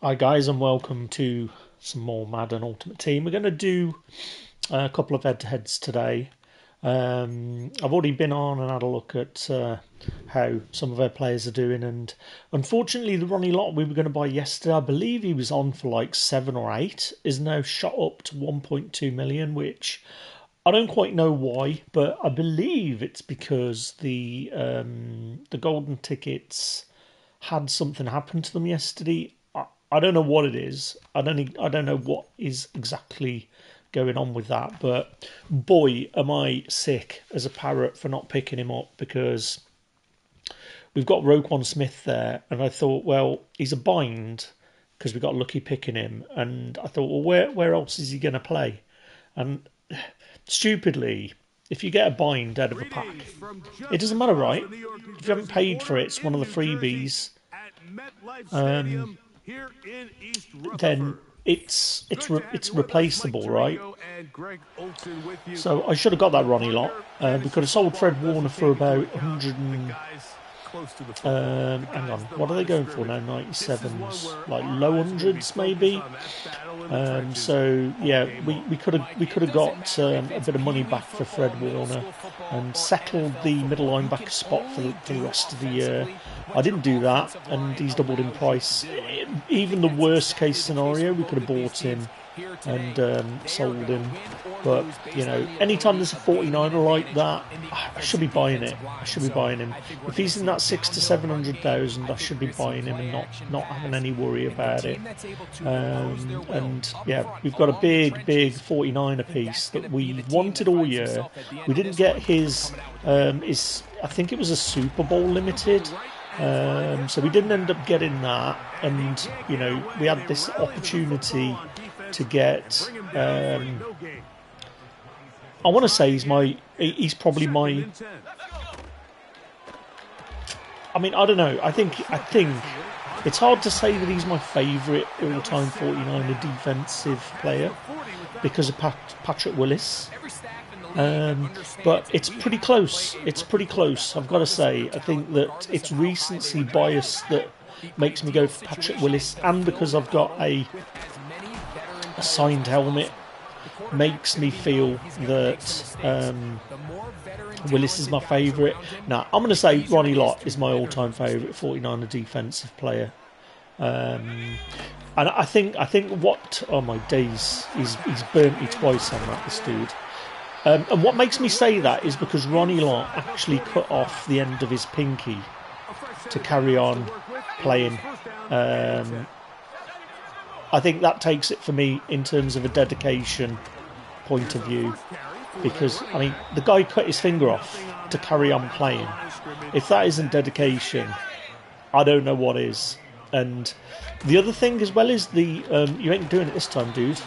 Hi guys, and welcome to some more Madden Ultimate Team. We're going to do a couple of head-to-heads today. I've already been on and had a look at how some of our players are doing, and unfortunately the Ronnie Lott we were going to buy yesterday, I believe he was on for like 7 or 8, is now shot up to 1.2 million, which I don't quite know why, but I believe it's because the golden tickets had something happen to them yesterday. I don't know what it is. I don't know what is exactly going on with that. But boy, am I sick as a parrot for not picking him up, because we've got Roquan Smith there, and I thought, well, he's a bind because we got lucky picking him, and I thought, well, where else is he going to play? And stupidly, if you get a bind out of a pack, it doesn't matter, right? If you haven't paid for it, it's one of the freebies. Then it's replaceable, right? So I should have got that Ronnie Lott. We could have sold Fred Warner for about 100 and, hang on, what are they going for now? 97s, like low hundreds maybe. So yeah, we could have got a bit of money back for Fred Warner and settled the middle linebacker spot for the rest of the year. I didn't do that, and he's doubled in price. Even the worst case scenario, we could have bought him and sold him. But you know, anytime there's a 49er like that, I should be buying it. I should be buying him. If he's in that 600,000 to 700,000, I should be buying him and not having any worry about it. And yeah, we've got a big 49er piece that we wanted all year. We didn't get his I think it was a Super Bowl limited. So we didn't end up getting that, and you know, we had this opportunity to get. I want to say he's probably my. I mean, I don't know. I think it's hard to say that he's my favourite all-time 49er defensive player because of Patrick Willis. But it's pretty close. It's pretty close, I've got to say. I think that it's recency bias that makes me go for Patrick Willis, and because I've got a signed helmet, makes me feel that Willis is my favourite. Now, I'm going to say Ronnie Lott is my all-time favourite 49er defensive player. And I think what... Oh, my days. He's burnt me twice on that, this dude. And what makes me say that is because Ronnie Lott actually cut off the end of his pinky to carry on playing. I think that takes it for me in terms of a dedication point of view, because I mean, the guy cut his finger off to carry on playing. If that isn't dedication, I don't know what is. And the other thing as well is the you ain't doing it this time, dude.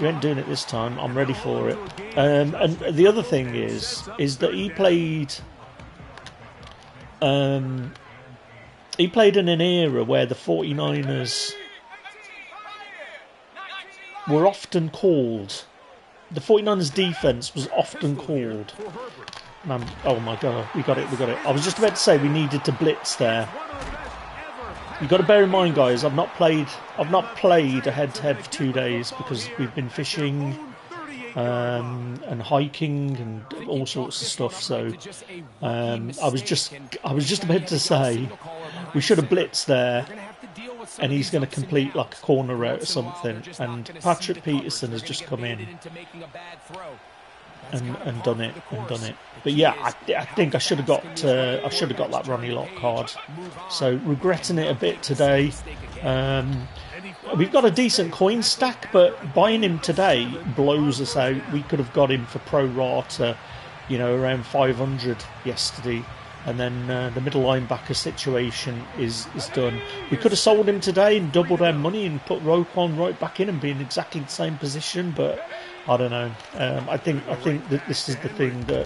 You ain't doing it this time. I'm ready for it. And the other thing is that he played in an era where the 49ers were often called. The 49ers defense was often called. Man, oh my god, we got it. I was just about to say we needed to blitz there. You've got to bear in mind, guys, I've not played a head-to-head for 2 days because we've been fishing and hiking and all sorts of stuff. So I was just about to say we should have blitzed there, and he's going to complete like a corner route or something. And Patrick Peterson has just come in and done it. But yeah, I think I should have got that Ronnie Lott card. So regretting it a bit today. We've got a decent coin stack, but buying him today blows us out. We could have got him for pro rata, you know, around 500 yesterday. And then the middle linebacker situation is done. We could have sold him today and doubled our money and put Roquan right back in and be in exactly the same position, but I don't know. I think that this is the thing that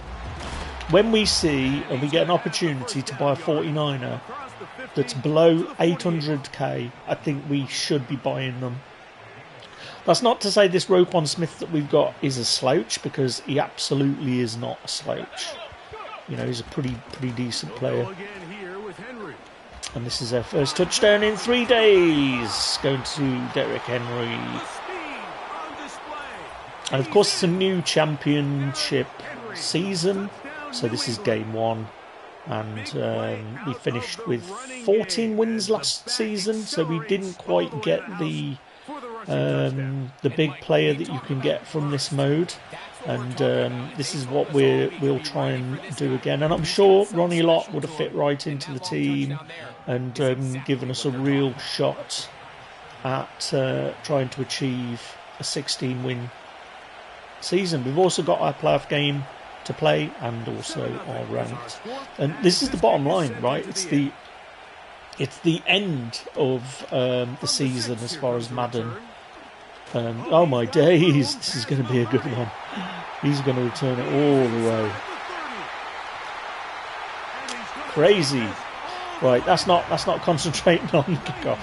when we see and we get an opportunity to buy a 49er that's below 800k, I think we should be buying them. That's not to say this Roquan Smith that we've got is a slouch, because he absolutely is not a slouch. You know, he's a pretty decent player. And this is our first touchdown in 3 days. Going to Derrick Henry. And of course it's a new championship season. So this is game 1. And we finished with 14 wins last season. So we didn't quite get the big player that you can get from this mode. And this is what we'll try and do again. And I'm sure Ronnie Lott would have fit right into the team and given us a real shot at trying to achieve a 16-win season. We've also got our playoff game to play and also our ranked. And this is the bottom line, right? It's the end of the season as far as Madden. Oh my days, this is going to be a good one. He's going to return it all the way. Crazy. Right, that's not concentrating on the kickoff.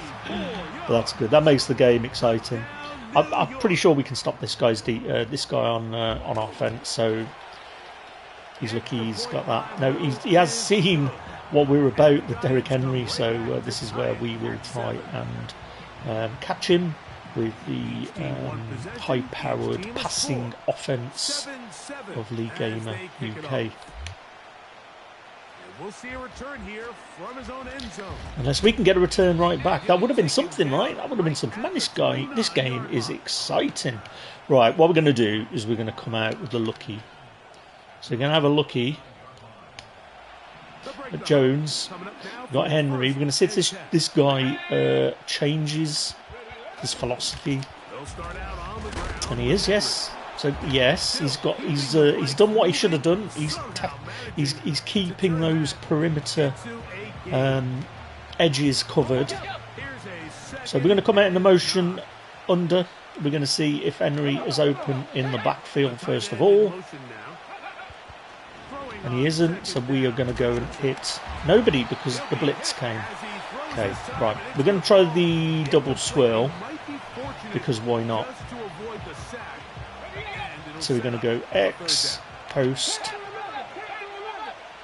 But that's good. That makes the game exciting. I'm pretty sure we can stop this guy on offense. So he's lucky he's got that. No, he has seen what we're about with Derrick Henry. So this is where we will try and catch him with the high-powered passing offense of League Gamer UK. We'll see a return here from his own end zone. Unless we can get a return right back. That would have been something, right? That would have been something. Man, this game is exciting. Right, what we're going to do is we're going to come out with the lucky. So we're going to have a lucky at Jones. We've got Henry. We're going to see if this guy changes his philosophy. And he is, yes. So yes, he's done what he should have done. He's keeping those perimeter edges covered. So we're going to come out in the motion under. We're going to see if Henry is open in the backfield first of all. And he isn't, so we are going to go and hit nobody because the blitz came. Okay, right. We're going to try the double swirl because why not? So we're going to go X, post.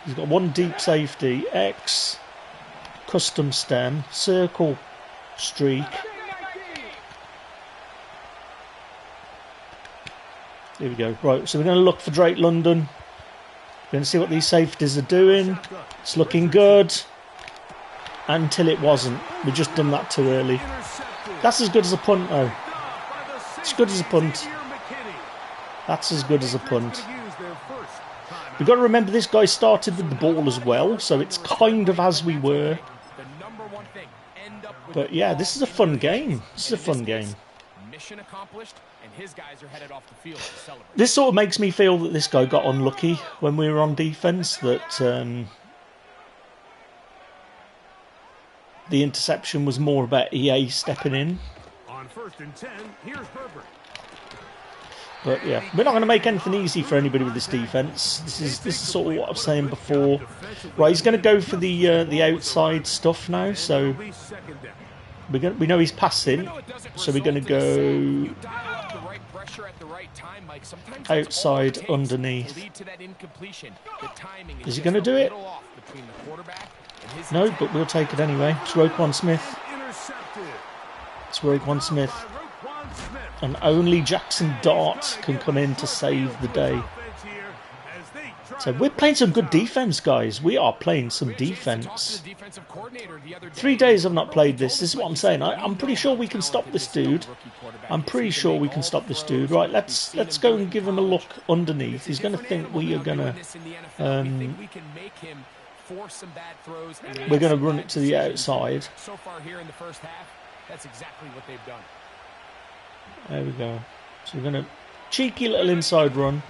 He's got one deep safety, X, custom stem, circle, streak. Here we go. Right, so we're going to look for Drake London. We're going to see what these safeties are doing. It's looking good. Until it wasn't. We've just done that too early. That's as good as a punt, though. It's good as a punt. That's as good as a punt. We've got to remember this guy started with the ball as well, so it's kind of as we were. But yeah, this is a fun game. This is a fun game. This sort of makes me feel that this guy got unlucky when we were on defence, that the interception was more about EA stepping in. On 1st and 10, here's Herbert. But yeah, we're not going to make anything easy for anybody with this defence. This is sort of what I was saying before. Right, he's going to go for the outside stuff now. So we know he's passing. So we're going to go outside underneath. Is he going to do it? No, but we'll take it anyway. It's Roquan Smith. It's Roquan Smith. And only Jackson Dart can come in to save the day. So we're playing some good defence, guys. We are playing some defence. 3 days I've not played this. This is what I'm saying. I'm pretty sure we can stop this dude. I'm pretty sure we can stop this dude. Right, let's go and give him a look underneath. He's going to think we are going to... we're going to run it to the outside. So far here in the first half, that's exactly what they've done. There we go. So we're going to cheeky little inside run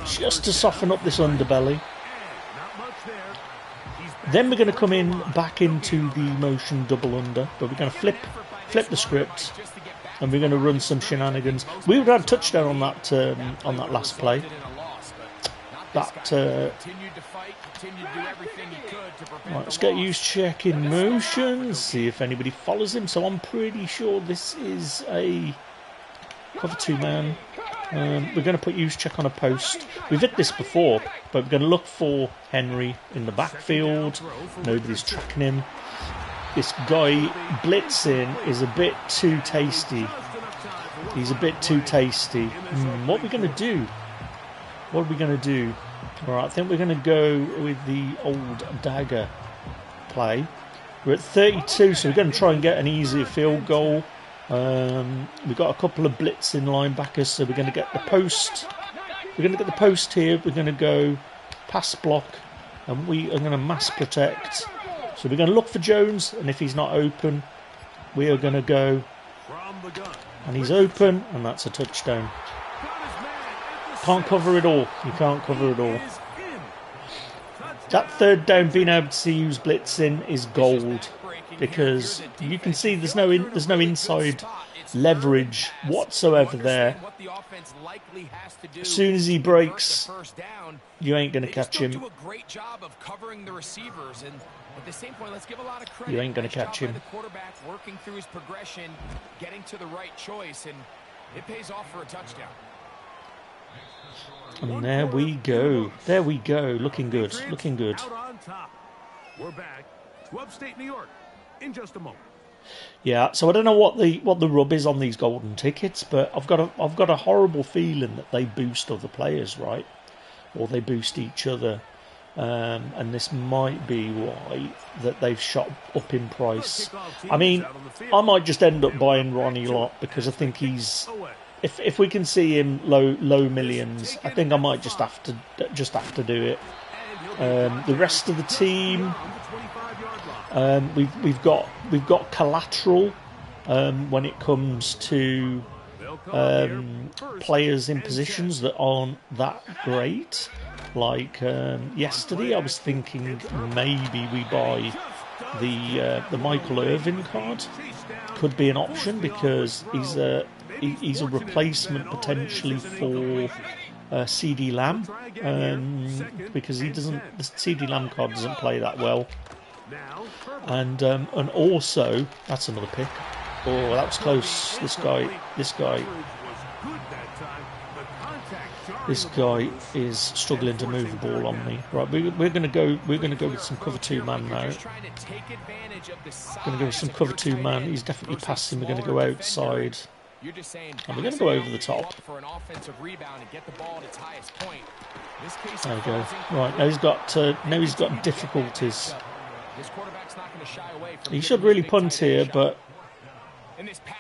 just to soften up this underbelly. Then we're going to come in back into the motion double under, but we're going to flip the script and we're going to run some shenanigans. We would have had a touchdown on that last play. Right, let's get used checking motion, see if anybody follows him. So I'm pretty sure this is a cover 2 man. We're going to put use check on a post. We've hit this before, but we're going to look for Henry in the backfield. Nobody's tracking him. This guy blitzing is a bit too tasty. He's a bit too tasty. What are we going to do? What are we going to do? Alright, I think we're going to go with the old dagger play. We're at 32, so we're going to try and get an easier field goal. We've got a couple of blitzing linebackers, so we're going to get the post. We're going to get the post here. We're going to go pass block, and we are going to mass protect. So we're going to look for Jones, and if he's not open, we are going to go. And he's open, and that's a touchdown. Can't cover it all. You can't cover it all. That third down, being able to use blitzing is gold, because you can see there's no inside leverage whatsoever there. As soon as he breaks, you ain't going to catch him. You ain't going to catch him. Working through his progression, getting to the right choice, and it pays off for a touchdown. And there we go. There we go. Looking good. Looking good. We're back to upstate New York in just a moment. Yeah, so I don't know what the rub is on these golden tickets, but I've got a horrible feeling that they boost other players, right? Or they boost each other. And this might be why that they've shot up in price. I mean, I might just end up buying Ronnie Lott because I think he's. If we can see him low millions, I think I might just have to do it. The rest of the team, we've got collateral when it comes to players in positions that aren't that great. Like yesterday, I was thinking maybe we buy the Michael Irvin card. Could be an option because he's a replacement potentially for CD Lamb, because the CD Lamb card doesn't play that well. And also that's another pick. Oh, that was close. This guy is struggling to move the ball on me. Right, we're going to go with some cover 2 man now. We're going to go with some cover 2 man. He's definitely passing. We're going to go outside. And we're going to go over the top. There we go. Right, now he's got difficulties. He should really punt here, but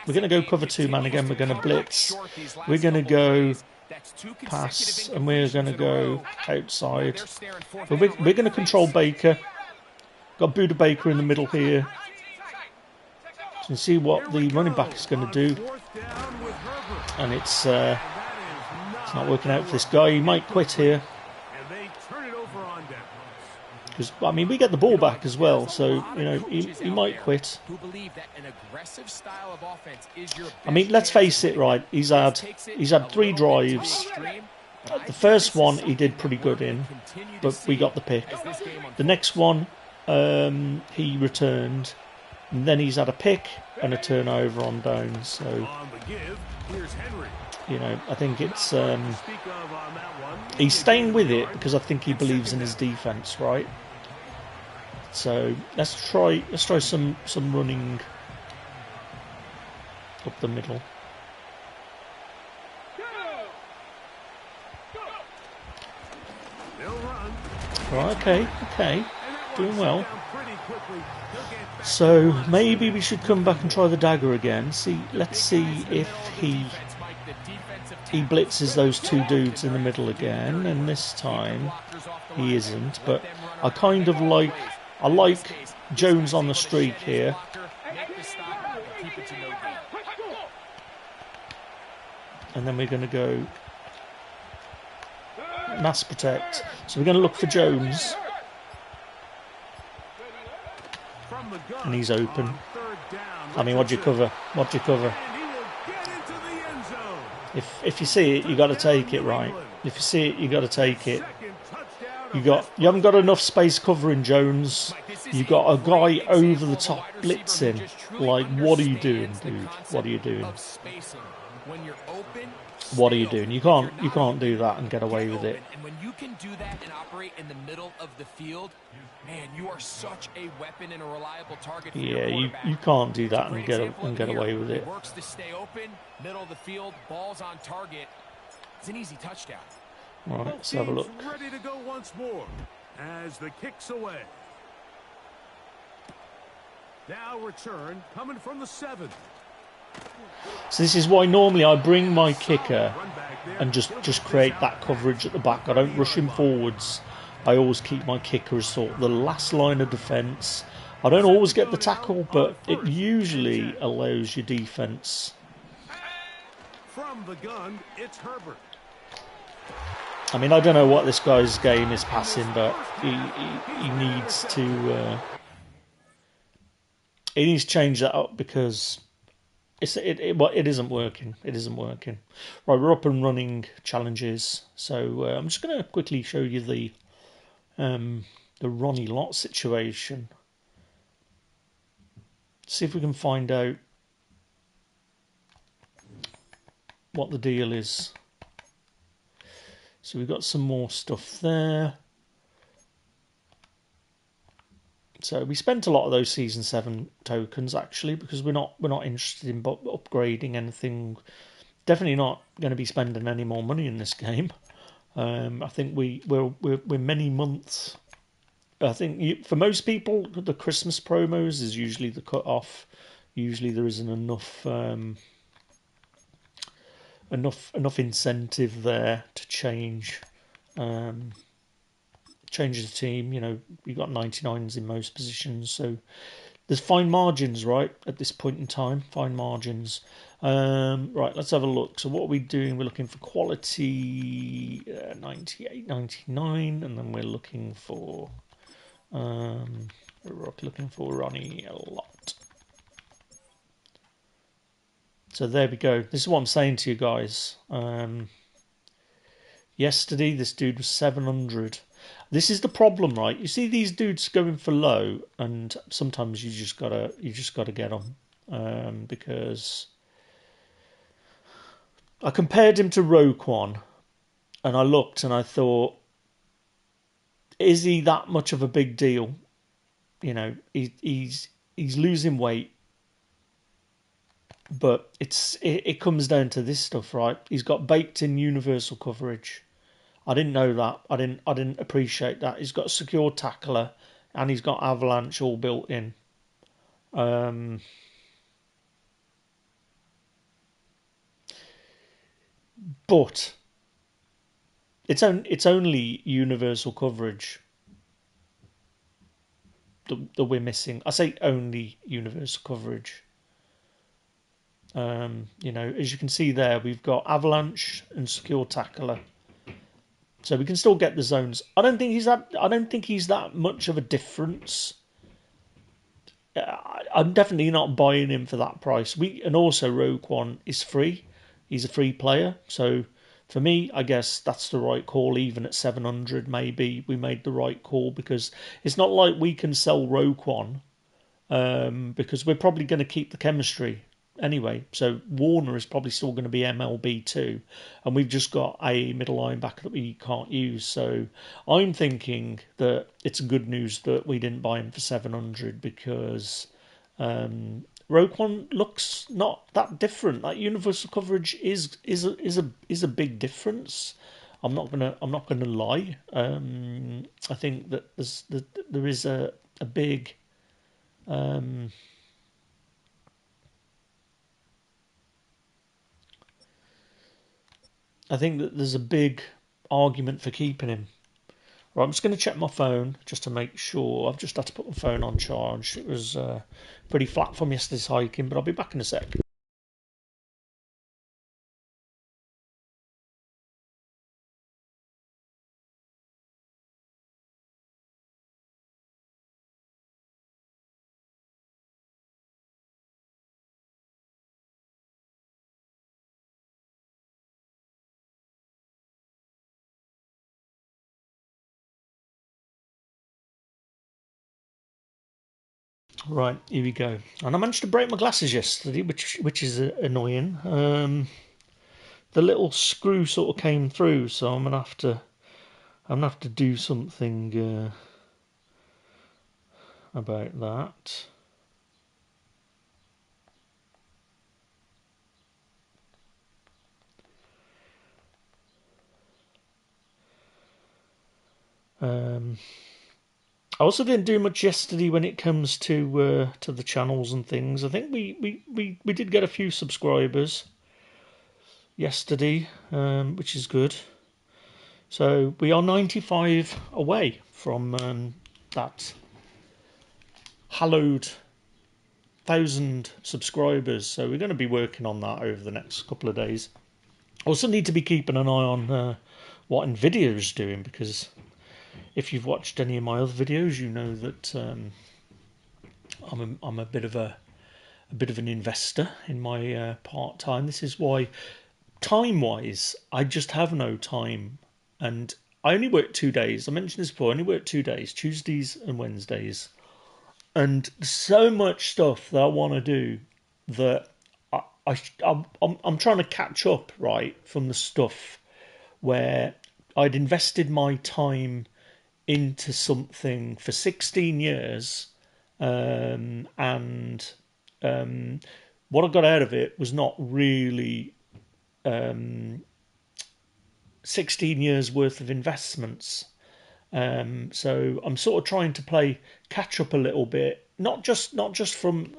we're going to go cover 2 man again. We're going to blitz. We're going to go pass, and we're going to go outside. But we're going to control Baker. Got Buda Baker in the middle here. So you can see what the running back is going to do. And it's not working out for this guy. He might quit here. Because, I mean, we get the ball back as well, so, you know, he might quit. I mean, let's face it, right, he's had 3 drives. The first one he did pretty good in, but we got the pick. The next one, he returned, and then he's had a pick and a turnover on downs, so, you know, I think it's, he's staying with it because I think he believes in his defence, right? So let's try some running up the middle. Right, okay, doing well. So maybe we should come back and try the dagger again. Let's see if he blitzes those 2 dudes in the middle again, and this time he isn't. But I kind of like Jones on the streak here. And then we're going to go mass protect. So we're going to look for Jones. And he's open. I mean, what'd you cover? If you see it, you got to take it, right? If you see it, you got to take it. You haven't got enough space covering Jones. You got a guy over the top blitzing. Like, what are you doing, dude? What are you doing? When you're open, what are you doing? You can't do that and get away with it. And when you can do that and operate in the middle of the field, man, you are such a weapon and a reliable target for your quarterback. you can't do that and get away with it. He works to stay open, middle of the field, balls on target. It's an easy touchdown. Right, let's have a look. Ready to go once more as the kick's away. Now return coming from the 7. So this is why normally I bring my kicker and just create that coverage at the back. I don't rush him forwards. I always keep my kicker as sort of the last line of defence. I don't always get the tackle, but it usually allows your defence. From the gun, it's Herbert. I mean, I don't know what this guy's game is passing, but he needs to change that up because it isn't working. It isn't working. Right, we're up and running challenges. So I'm just going to quickly show you the Ronnie Lott situation. See if we can find out what the deal is. So we've got some more stuff there. So we spent a lot of those Season 7 tokens actually because we're not interested in upgrading anything. Definitely not going to be spending any more money in this game. I think we're many months. I think for most people the Christmas promos is usually the cut off. Usually there isn't enough incentive there to change the team. You know, you've got 99s in most positions, so there's fine margins, right, at this point in time. Fine margins. Right, let's have a look. So what are we doing? We're looking for quality 98, 99, and then we're looking for Ronnie Lott. So there we go. This is what I'm saying to you guys. Yesterday, this dude was 700. This is the problem, right? You see these dudes going for low, and sometimes you just gotta get them because I compared him to Roquan, and I looked and I thought, is he that much of a big deal? You know, he's losing weight. But it comes down to this stuff, right? He's got baked-in universal coverage. I didn't know that. I didn't appreciate that. He's got a secure tackler, and he's got avalanche all built in. But it's only universal coverage that we're missing. I say only universal coverage. You know, as you can see there, we've got avalanche and secure tackler, so we can still get the zones. I don't think he's that much of a difference. I'm definitely not buying him for that price. And also Roquan is free. He's a free player, so for me, I guess that's the right call. Even at 700, maybe we made the right call because it's not like we can sell Roquan because we're probably going to keep the chemistry anyway. So Warner is probably still going to be MLB too, and we've just got a middle linebacker that we can't use. So I'm thinking that it's good news that we didn't buy him for 700 because Roquan looks not that different. That universal coverage is a big difference. I'm not gonna lie. I think that there is a big I think that there's a big argument for keeping him. Right, I'm just going to check my phone just to make sure. I've just had to put my phone on charge. It was pretty flat from yesterday's hiking, but I'll be back in a sec. Right, here we go. And I managed to break my glasses yesterday, which is annoying. The little screw sort of came through, so I'm gonna have to do something about that. I also didn't do much yesterday when it comes to the channels and things. I think we did get a few subscribers yesterday, which is good. So we are 95 away from that hallowed 1,000 subscribers. So we're going to be working on that over the next couple of days. I also need to be keeping an eye on what Nvidia's doing, because if you've watched any of my other videos, you know that I'm a bit of an investor in my part time. This is why, time wise, I just have no time, and I only work 2 days. I mentioned this before. I only work 2 days, Tuesdays and Wednesdays, and so much stuff that I want to do that I'm trying to catch up, right, from the stuff where I'd invested my time into something for 16 years, and what I got out of it was not really 16 years worth of investments. So I'm sort of trying to play catch up a little bit, not just from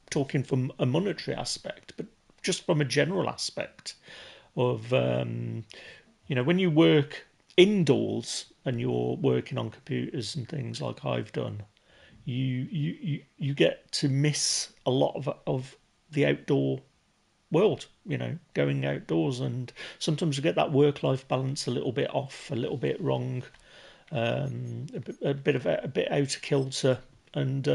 talking from a monetary aspect, but just from a general aspect of when you work indoors and you're working on computers and things like I've done, you get to miss a lot of the outdoor world, going outdoors, and sometimes you get that work-life balance a little bit off, a little bit wrong, a bit out of kilter, and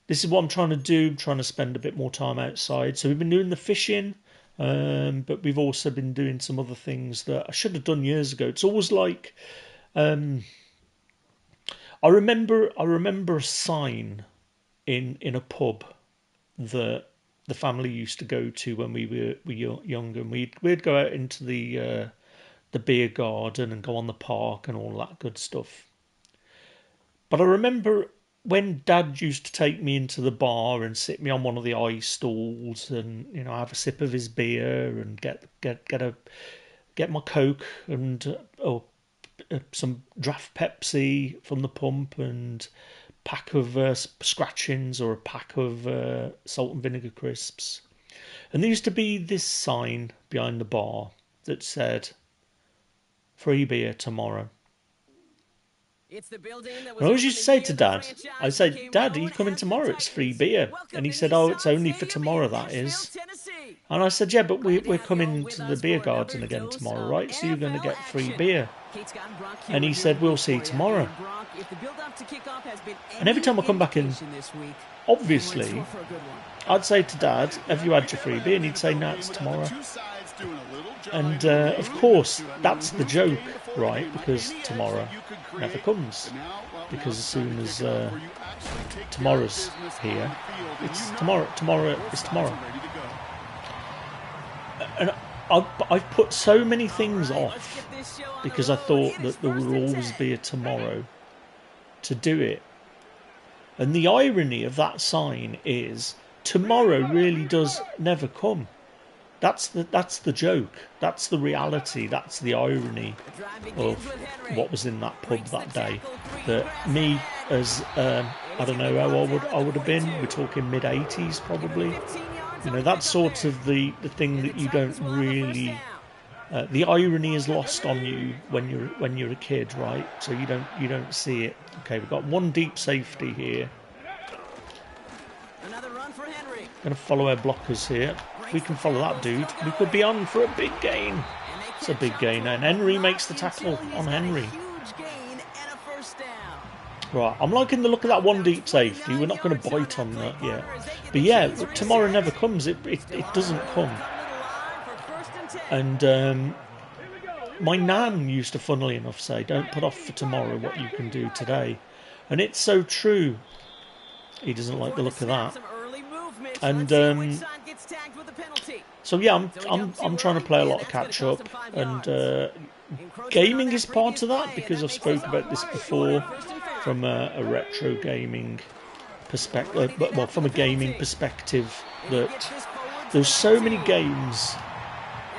this is what I'm trying to do. I'm trying to spend a bit more time outside. So we've been doing the fishing, but we've also been doing some other things that I should have done years ago. It's always like, I remember a sign in a pub that the family used to go to when we were younger, and we'd go out into the beer garden and go on the park and all that good stuff. But I remember when Dad used to take me into the bar and sit me on one of the ice stalls, and have a sip of his beer and get my Coke and some draft Pepsi from the pump, and pack of scratchings or a pack of salt and vinegar crisps. And there used to be this sign behind the bar that said, "Free beer tomorrow." It's the building that was and I always used to say to Dad, I said, "Dad, are you coming tomorrow? It's free beer." And he said, "Oh, it's only for tomorrow, that is." And I said, "Yeah, but we're coming to the beer garden again tomorrow, right? So you're going to get free beer." And he said, "We'll see tomorrow." And every time I come back in, obviously, I'd say to Dad, "Have you had your free beer?" And he'd say, "No, it's tomorrow." And of course, that's the joke, right? Because tomorrow never comes. Because as soon as tomorrow's here, it's tomorrow. Tomorrow is tomorrow. And I've put so many things off because I thought that there would always be a tomorrow to do it. And the irony of that sign is tomorrow really does never come. That's the joke. That's the reality. That's the irony of what was in that pub that day. That me, as I don't know how old I would have been. We're talking mid-80s probably. That's sort of the thing that you don't really. The irony is lost on you when you're a kid, right? So you don't see it. Okay, we've got one deep safety here. Another run for Henry. Going to follow our blockers here. If we can follow that dude, we could be on for a big gain. It's a big gain, and Henry makes the tackle on Henry. Right, I'm liking the look of that one deep safety. We're not going to bite on that yet. But yeah, tomorrow never comes. It doesn't come. And my nan used to, funnily enough, say, "Don't put off for tomorrow what you can do today." And it's so true. He doesn't like the look of that. And so yeah, I'm trying to play a lot of catch up, and gaming is part of that, because I've spoken about this before from a retro gaming perspective. Well, from a gaming perspective, that there's so many games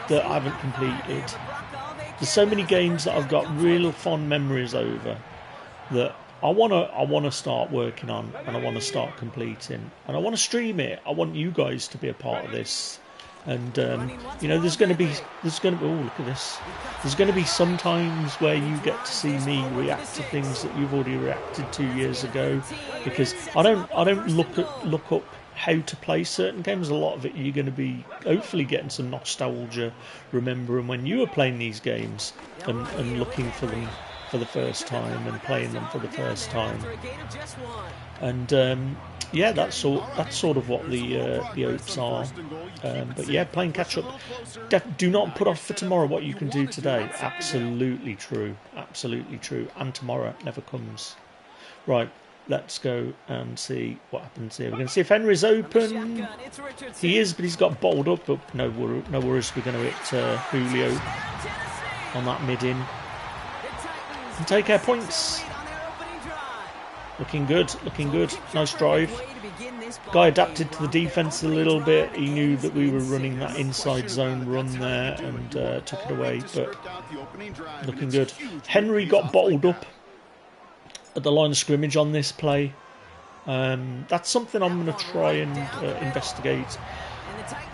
that I haven't completed. There's so many games that I've got real fond memories over that I wanna start working on, and I want to start completing, and I want to stream it. I want you guys to be a part of this, and you know, there's going to be oh, look at this. There's going to be some times where you get to see me react to things that you've already reacted 2 years ago, because I don't look up how to play certain games. A lot of it you're going to be hopefully getting some nostalgia, remembering when you were playing these games and looking for them for the first time and playing them for the first time, and yeah, that's sort of what the hopes are. But yeah, playing catch up. Do not put off for tomorrow what you can do today. Absolutely true, absolutely true. And tomorrow never comes. Right, let's go and see what happens here. We're going to see if Henry's open. He is, but he's got bottled up. But no worries. We're going to hit Julio on that mid-in. And take our points. Looking good, looking good. Nice drive. Guy adapted to the defence a little bit. He knew that we were running that inside zone run there and took it away, but looking good. Henry got bottled up at the line of scrimmage on this play. That's something I'm going to try and investigate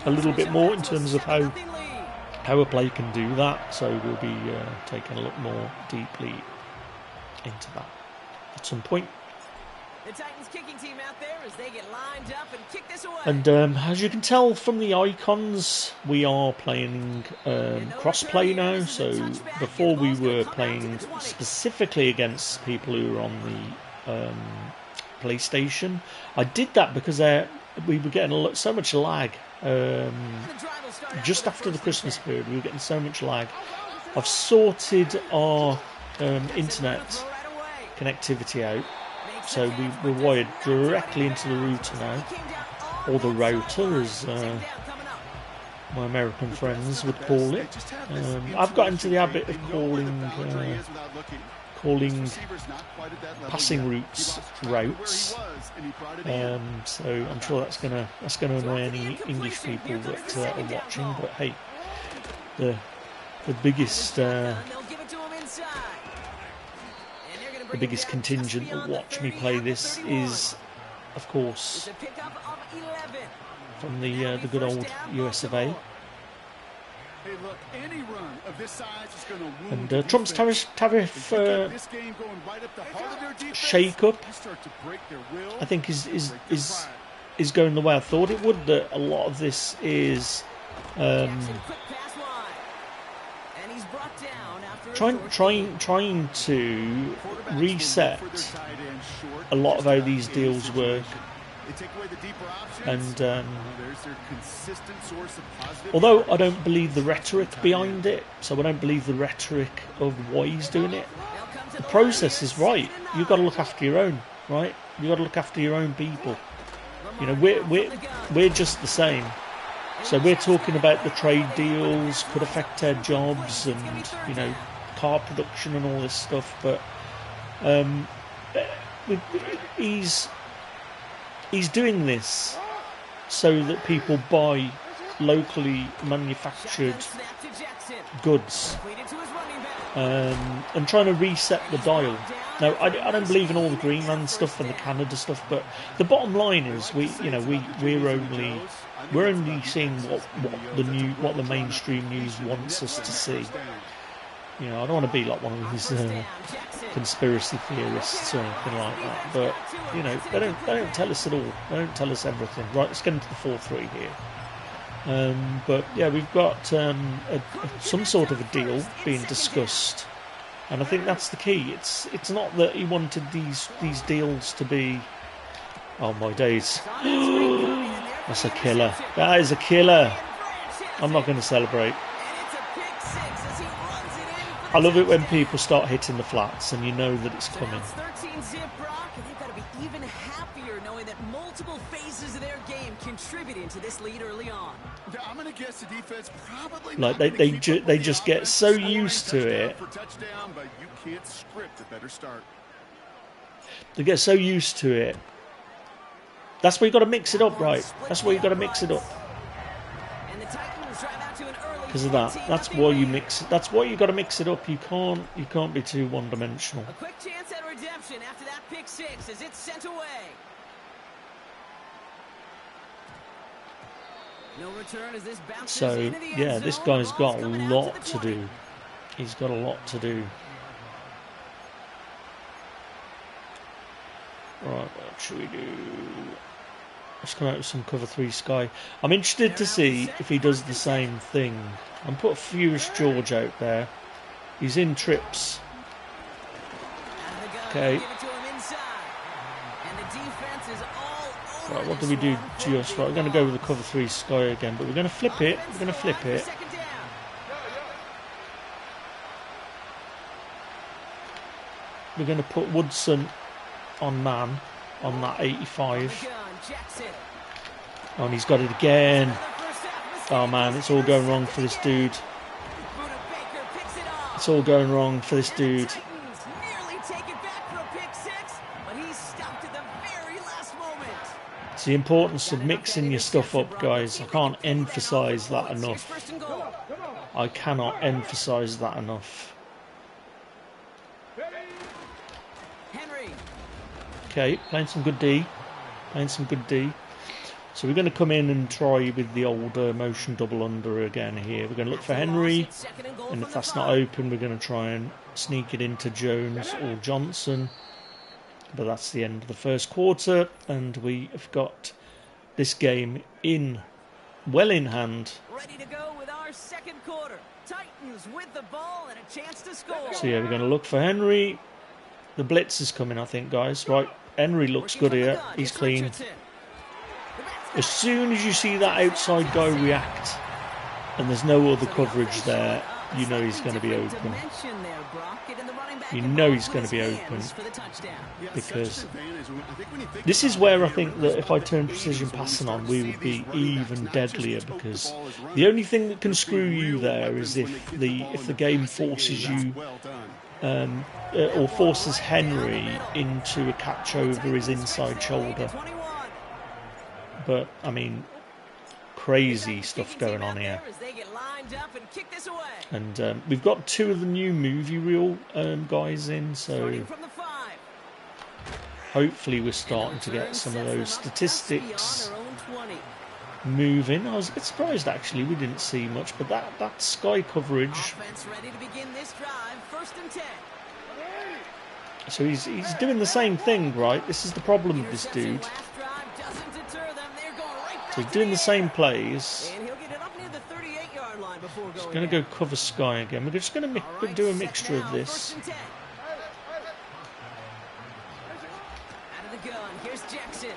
a little bit more in terms of how a play can do that. So we'll be taking a look more deeply into that at some point. The Titans kicking team out there as they get lined up and kick this away. And as you can tell from the icons, we are playing cross-play now. So before we were playing specifically against people who were on the PlayStation. I did that because we were getting so much lag. Just after the Christmas period, we were getting so much lag. I've sorted our internet connectivity out, so we're wired directly into the router now, or the router as my American friends would call it. I've got into the habit of calling passing routes. So I'm sure that's gonna annoy any English people that are watching. But hey, the biggest contingent that watch me play this is, of course, from the good old US of A. And Trump's tariff shake-up, I think, is going the way I thought it would. That a lot of this is trying to reset a lot of how these deals work. And although I don't believe the rhetoric behind it, so I don't believe the rhetoric of why he's doing it, the process is right. You've got to look after your own, right? You've got to look after your own people. You know, we're just the same. So we're talking about the trade deals could affect our jobs and, you know, car production and all this stuff, but he's doing this so that people buy locally manufactured goods, and trying to reset the dial. Now, I don't believe in all the Greenland stuff and the Canada stuff, but the bottom line is we're only seeing what the mainstream news wants us to see. You know, I don't want to be like one of these conspiracy theorists or anything like that, but you know, they don't tell us at all. They don't tell us everything. Right, let's get into the 4-3 here. But yeah, we've got some sort of a deal being discussed, and I think that's the key. It's not that he wanted these deals to be. Oh my days! That's a killer. That is a killer. I'm not going to celebrate. I love it when people start hitting the flats and you know that it's coming. 13 zip, Brock, and they've got to be even happier knowing that multiple phases of their game contributing to this lead early on. I'm going to guess the defense probably like they just get so used to it. For touchdown, but you can't script a better start. They get so used to it. That's where you got to mix it up, right? That's where you got to mix it up. Because of that. That's why you mix it. That's why you got to mix it up. You can't be too one-dimensional. A quick chance at redemption after that pick six as it's sent away. No return as this bounces So into the end yeah, this zone. guy's Ball's got a coming out lot the to 20. do. He's got a lot to do. Right, what should we do? Let's come out with some cover 3 Sky. I'm interested to see if he does the same thing. I'm put Furious George out there. He's in trips. Okay. Right, what do we do just? Right, we're going to go with the cover 3 Sky again, but we're going to flip it. We're going to flip it. We're going to put Woodson on man on that 85. Oh, and he's got it again. Oh man, it's all going wrong for this dude. It's all going wrong for this dude. It's the importance of mixing your stuff up, guys. I can't emphasise that enough. I cannot emphasise that enough. Okay, playing some good D. Playing some good D. So we're going to come in and try with the old motion double under again here. We're going to look for Henry. And if that's not open, we're going to try and sneak it into Jones or Johnson. But that's the end of the first quarter. And we have got this game well in hand. Ready to go with our second quarter. Titans with the ball and a chance to score. So yeah, we're going to look for Henry. The blitz is coming, I think, guys. Right, Henry looks good here. He's clean. As soon as you see that outside guy react, and there's no other coverage there, you know he's going to be open. You know he's going to be open. Because this is where I think that if I turn precision passing on, we would be even deadlier. Because the only thing that can screw you there is if the game forces you or forces Henry into a catch over his inside shoulder. But, I mean, crazy stuff going on here. And we've got 2 of the new movie reel guys in, so hopefully we're starting to get some of those statistics moving. I was a bit surprised, actually, we didn't see much, but that Sky coverage. So he's doing the same thing, right? This is the problem with this dude. So he's doing the same plays. He's going to go cover Sky again. We're just going to do a mixture of this. Out of the gun, here's Jackson.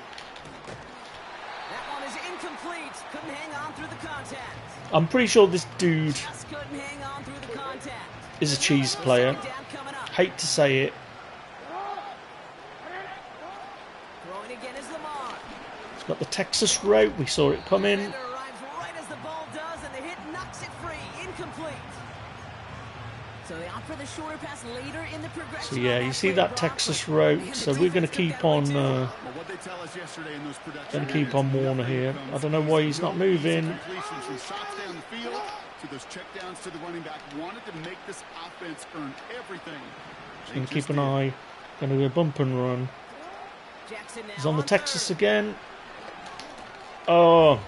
That one is incomplete. Couldn't hang on through the contact. I'm pretty sure this dude Just couldn't hang on through the contact. is a cheese player. Hate to say it. Throwing again is Lamar. He's got the Texas route. We saw it coming. Arrives right as the ball does, and the hit knocks it free. Incomplete. So they opt for the shorter pass later in the progression. So yeah, you see that Texas route. So we're going to keep on. Going to keep on Warner here. I don't know why he's not moving. Just going to keep an eye. Going to do a bump and run. He's on the Texas again. Oh.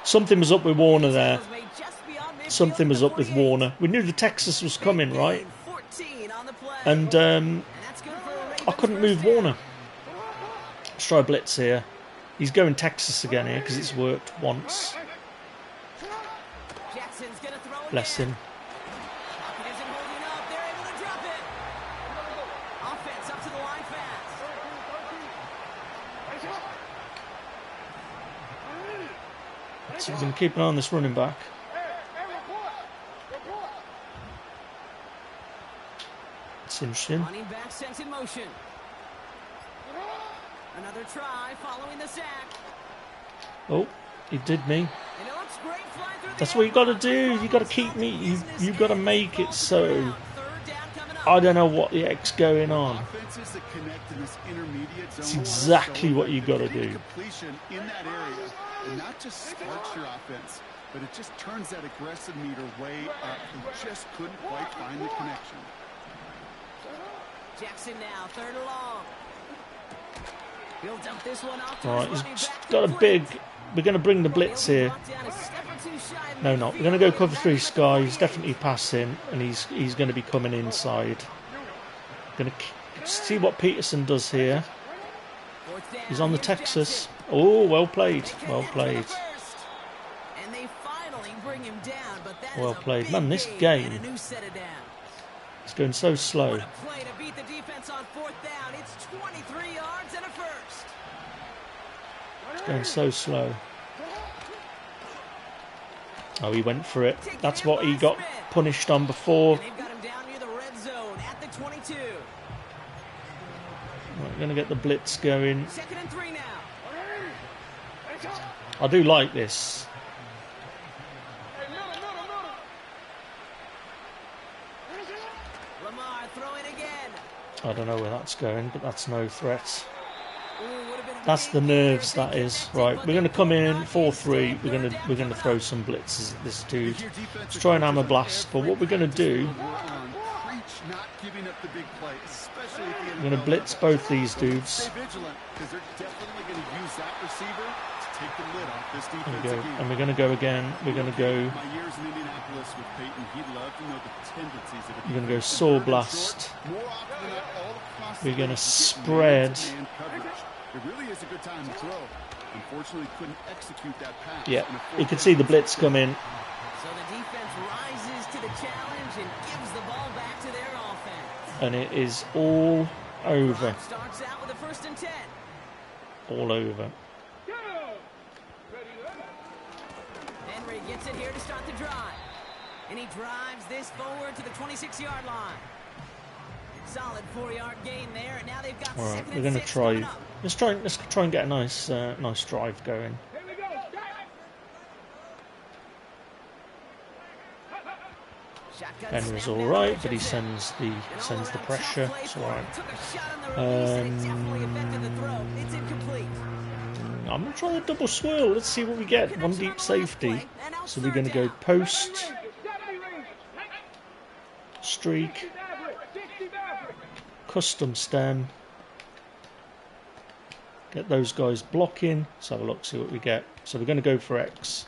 Something was up with Warner there. Something was up with Warner. We knew the Texas was coming, right? And I couldn't move Warner. Let's try a blitz here. He's going Texas again here because it's worked once. Bless him. So we're going to keep an eye on this running back. That's interesting. Running back sent in motion. Another try following the sack. Oh, he did me. And it looks great flying through the That's air. what you got to do. You got to keep me. You got to make it so. I don't know what the heck's going on. It's exactly what you got to do. Completion in that area, and not just sparks your offense, but it just turns that aggressive meter way up. He just couldn't quite find the connection. Jackson now, 3rd and long. He'll dump this one off to All right, his he's running back, got a complete. big. We're going to bring the blitz here. No, not. We're going to go cover 3 Sky. He's definitely passing, and he's going to be coming inside. Going to see what Peterson does here. He's on the Texas. Oh, well played. Well played. And they finally bring him down, but that Well is a played. big Man, this gain game and a new set of downs. is going so slow. What a play to beat the defense on 4th down. It's 23 yards and a first. It's going so slow. Oh, he went for it. That's what he got punished on before. And they've got him down near the red zone at the 22. We're going to get the blitz going. 2nd and 3 now. I do like this. Lamar throwing again. I don't know where that's going, but that's no threat. Ooh, would have been a That's big the gain there nerves. if they That is connected, right. but We're going to they come could in not 4-3. instead. We're going to throw some blitzes at this dude. Let's try and hammer blast. But what we're going to do, we're going to blitz both these dudes. Stay vigilant, because they're definitely going to use that receiver to take the lid off this There we defense go. again. And we're going to go again. We're going to go. My years in Indianapolis with Peyton, he'd love to know the tendencies of a We're going to go defense. saw blast. More often than not, all across the We're going to league, you get spread. man-to-man coverage. It really is a good time to throw. Unfortunately, couldn't execute that pass. Yeah, And a you can see the blitz come in. So the defense rises to the challenge and gives the ball back to their offense. And it is all over. Starts out with a 1st and 10. All over. Henry gets it here to start the drive. And he drives this forward to the 26-yard line. Solid 4-yard gain there, and now they've got All right, 2nd we're and going to 6 try. coming up. Let's try and get a nice drive going. Shotgun Henry's snap all now, right, but he Richardson. sends the pressure. It's all right. Took a shot on the release, and it definitely affected the throw. It's incomplete. I'm going to try the double swirl. Let's see what we get. One deep safety. So we're going to go post, streak, custom stem. Get those guys blocking. Let's have a look, see what we get. So we're going to go for X.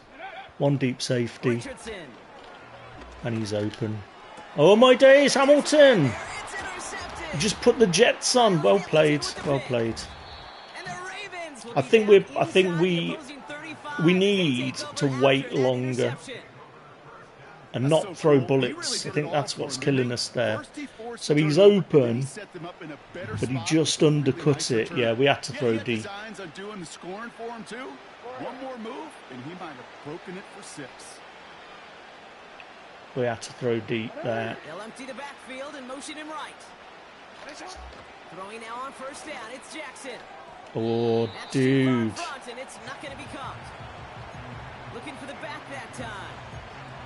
One deep safety. Richardson. And he's open. Oh my days, Hamilton! It's intercepted. Just put the Jets on. Well played. Well played. And the Ravens will I be think down I inside think the we opposing 35 we as they need take to over wait after that longer interception. and That's not so throw cool. He bullets. really I did think it that's all what's for him, killing didn't us he? there. First he forced So the he's turnover, then open, he set them up in a better but he spot just with a really undercut nice it. return. Yeah, we had to Yeah, throw he had D. designs on doing the scoring for him too. One more move, and he might have broken it for 6. We had to throw deep there. They'll empty the backfield and motion him right. Throwing now on 1st down. It's Jackson. Oh, That's too far dude. front, and it's not going to be caught. Looking for the back that time.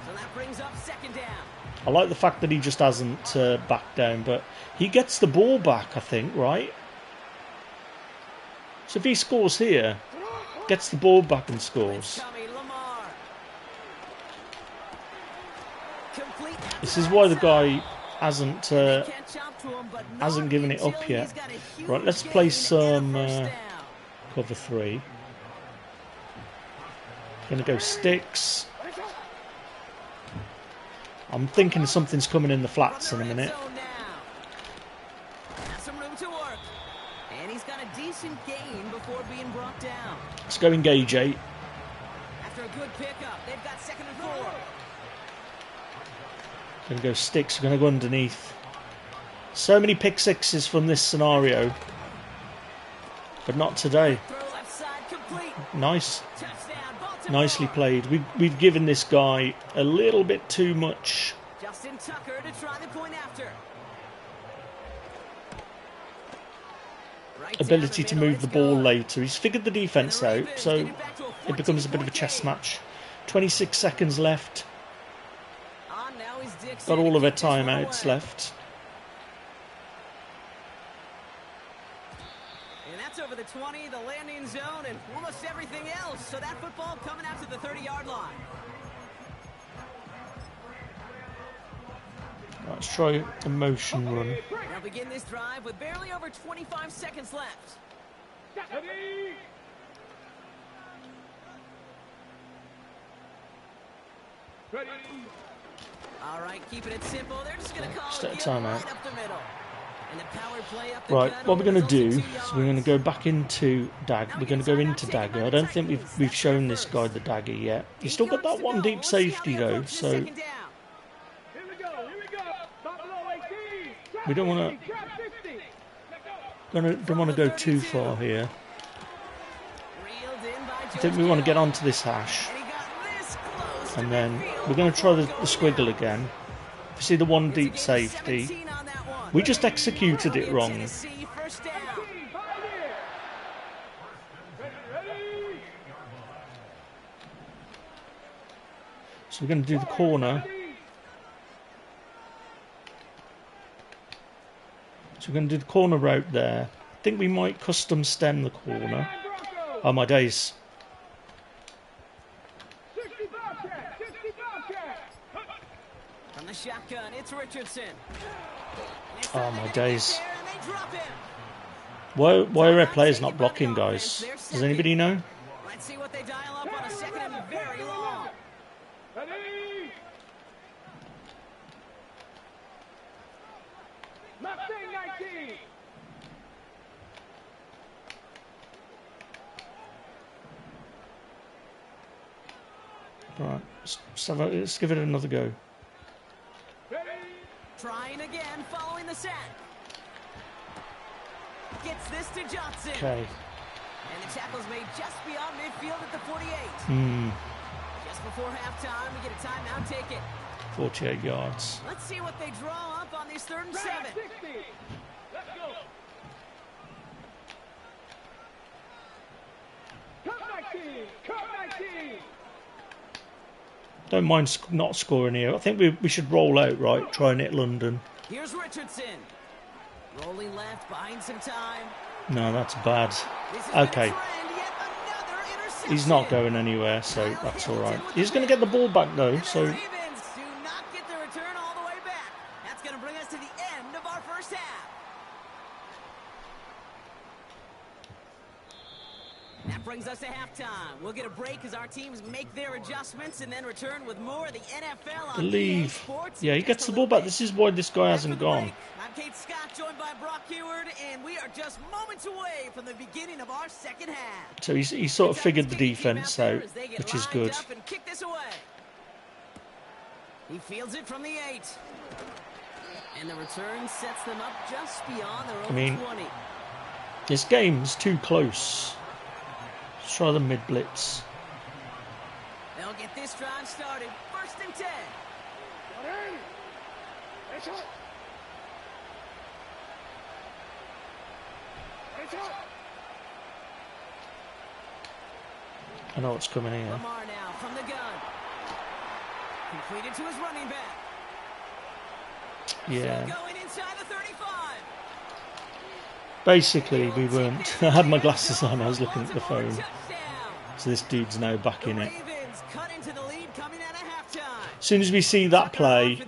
So that brings up 2nd down. I like the fact that he just hasn't backed down, but he gets the ball back, I think, right? So if he scores here, gets the ball back and scores. Tommy Lamar. Complete. This is why the guy hasn't Can't chop to him, but not hasn't given it up until yet. he's got a huge Right, let's gain play and a some first down. cover 3. Gonna go sticks. I'm thinking something's coming in the flats in a minute. Red zone now. Has some room to work. And he's got a decent gain before being brought down. Let's go engage 8. After a good pickup, they've got 2nd and 4. Gonna go sticks. We're gonna go underneath. So many pick sixes from this scenario, but not today. Throw left side complete. Nice, Touchdown, Baltimore. nicely played. We've given this guy a little bit too much. Justin Tucker to try the point after. ability to move the ball later. He's figured the defense out, so it becomes a bit of a chess match. 26 seconds left. Got all of our timeouts left. And that's over the 20, the landing zone, and almost everything else. So that football coming out to the 30-yard line. Let's try a motion run. They'll begin this drive with barely over 25 seconds left. Ready. All right, keeping it simple. They're just going to call Step it time out. right up the middle. And the power play up the Right, gut what we're going to results in do 2 is we're going to go back into dagger. Now We're going to go into dagger. I don't think we've shown this guy the dagger yet. He's still got that one deep safety though, so Here we go. we don't want to go too far here. I think we want to get onto this hash, and then we're going to try the squiggle again. You see the one deep safety. We just executed it wrong. So we're going to do the corner. So we're going to do the corner route there. I think we might custom stem the corner. Oh my days. From the shotgun, it's Richardson. Oh my days. Why are our players not blocking, guys? Does anybody know? Let's see what they dial up on a second and very long. Ready. Mustang 19. Right, let's give it another go. Trying again, following the sack. Gets this to Johnson. Okay. And the tackle's made just beyond midfield at the 48. Just before halftime, we get a timeout, take it. 48 yards. Let's see what they draw up on this 3rd and 7. 60. Let's go. Cut 19. Cut 19. Don't mind not scoring here. I think we should roll out, right? Try and hit London. Here's Richardson. Rolling left, buying some time. No, that's bad. This has Okay. been a trend, yet another interception. He's not going anywhere, so that's all right. He's going to get the ball back though, And the so Ravens do not get the return all the way back. That's going to bring us to the end of our first half. That brings us to halftime. We'll get a break as our teams make their adjustments and then return with more of the NFL on believe. EA Sports. Yeah, he gets the ball back. This is why this guy hasn't gone. I'm Kate Scott, joined by Brock Heward, and we are just moments away from the beginning of our second half. So he sort of figured the defense out, which is good. And kick this away. He fields it from the 8. And the return sets them up just beyond their own 20. This game's too close. Let's try the mid blitz. They'll get this drive started. 1st and 10. I know what's coming here. Lamar now from the gun. Completed to his running back. Yeah. So going inside the 35. Basically, we weren't. I had my glasses on. I was looking at the phone. So this dude's now back in it. As soon as we see that play,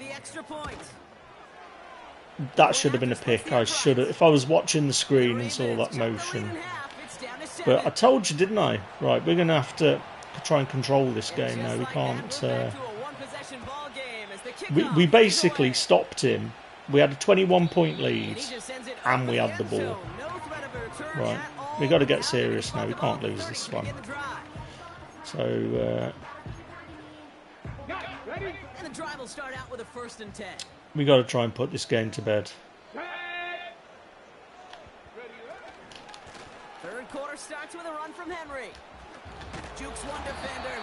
that should have been a pick. I should have. If I was watching the screen and saw that motion. But I told you, didn't I? Right, we're going to have to try and control this game now. We can't. We basically stopped him. We had a 21-point lead, and we had the ball. Right, we got to get serious now. We can't lose this one. So. And the drive will start out with a 1st and 10. We got to try and put this game to bed. 3rd quarter starts with a run from Henry. Jukes one defender,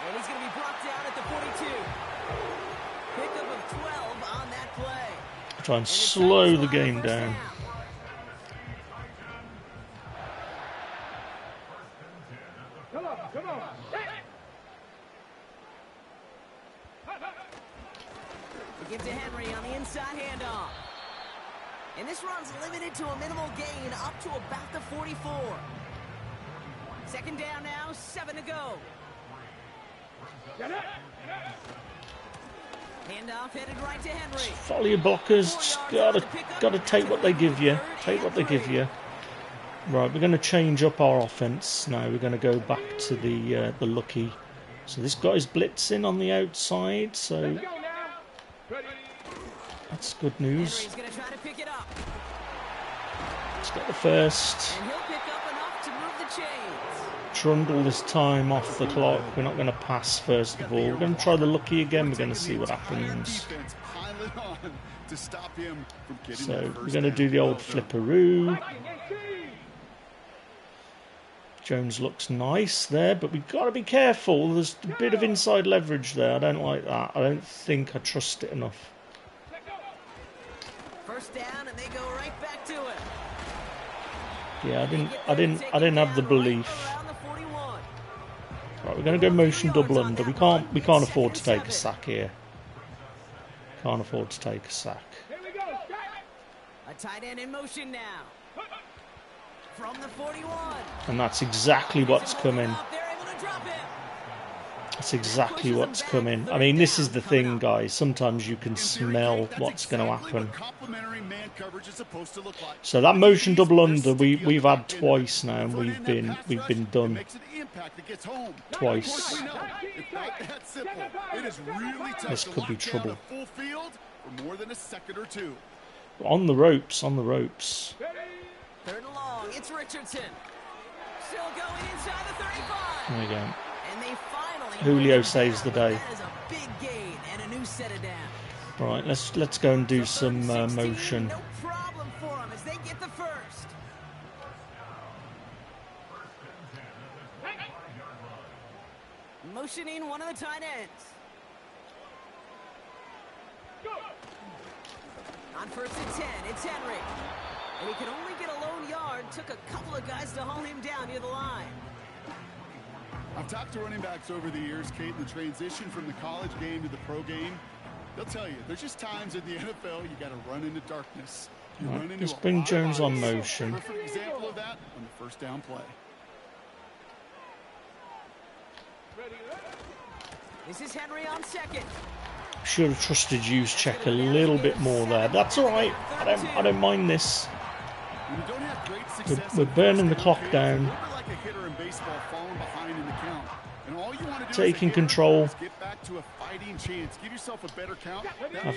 and he's going to be brought down at the 42. Pickup of 12 on that play. Try and slow the game down. We give to Henry on the inside handoff. And this run's limited to a minimal gain up to about the 44. Second down now, 7 to go. Handoff headed right to Henry. Follow your blockers. Just gotta take what they give you. Take what they give you. Right, we're going to change up our offense now. We're going to go back to the lucky. So this guy's blitzing on the outside. So that's good news. Henry's going to try to pick it up. Let's get the first. And he'll pick up enough to move the chains. Trundle this time off the clock. We're not going to pass first of all. We're going to try the lucky again. We're going to see what happens. So we're going to do the old flipperoo. Jones looks nice there, but we've got to be careful. There's a bit of inside leverage there. I don't like that. I don't think I trust it enough. First down, and they go right back to it. Yeah, I didn't have the belief. Right, we're going to go motion double under. We can't afford to take a sack here. Can't afford to take a sack. A tight end in motion now. From the 41. And that's exactly what's coming. That's exactly what's coming. I mean, this is the thing, guys. Sometimes you can smell what's going to happen. So that motion double under we've had twice now, and we've been done twice. This could be trouble. On the ropes, on the ropes. Third and long, it's Richardson. Still going inside the 35. There we go. And they finally Julio saves the day. That is a big gain and a new set of downs. Right, let's go and do some motion. No problem for them as they get the first. Motioning one of the tight ends. On first and 10, it's Henry. And he can only get a lone yard. Took a couple of guys to haul him down near the line. I've talked to running backs over the years, Kate, the transition from the college game to the pro game. They'll tell you, there's just times in the NFL you got to run into darkness. You run into let's bring Jones on motion. Perfect example of that on the first down play. This is Henry on second. Should have trusted use check a little bit more there. That's all right. I don't mind this. We're burning the clock down. Taking control. Have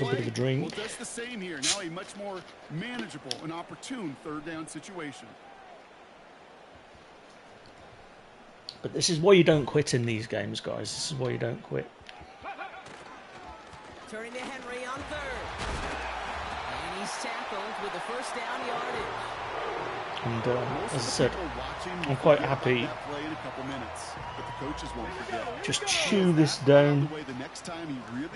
a bit of a drink. Does the same here. Now a much more manageable and opportune third down situation. But this is why you don't quit in these games, guys. This is why you don't quit. Turning to Henry on third. And he's tackled with the first down yardage. And as I said, I'm quite happy. Just chew this down.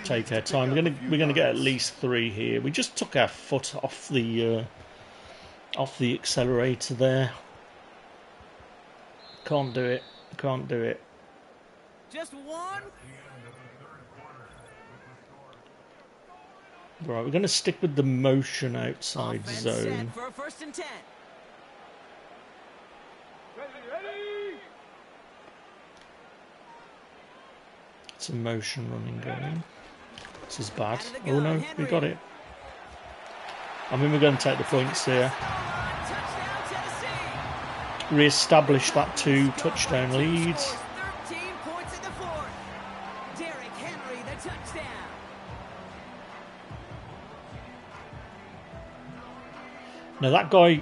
Take our time. We're gonna get at least 3 here. We just took our foot off the accelerator there. Can't do it. Can't do it. Just one. Right, we're going to stick with the motion outside Offense zone. set for a first and 10. It's a motion running going. This is bad. Oh no, we got it. I mean, we're going to take the points here. Re-establish that 2 touchdown lead. 13 points in the fourth. Derrick Henry, the touchdown. Now that guy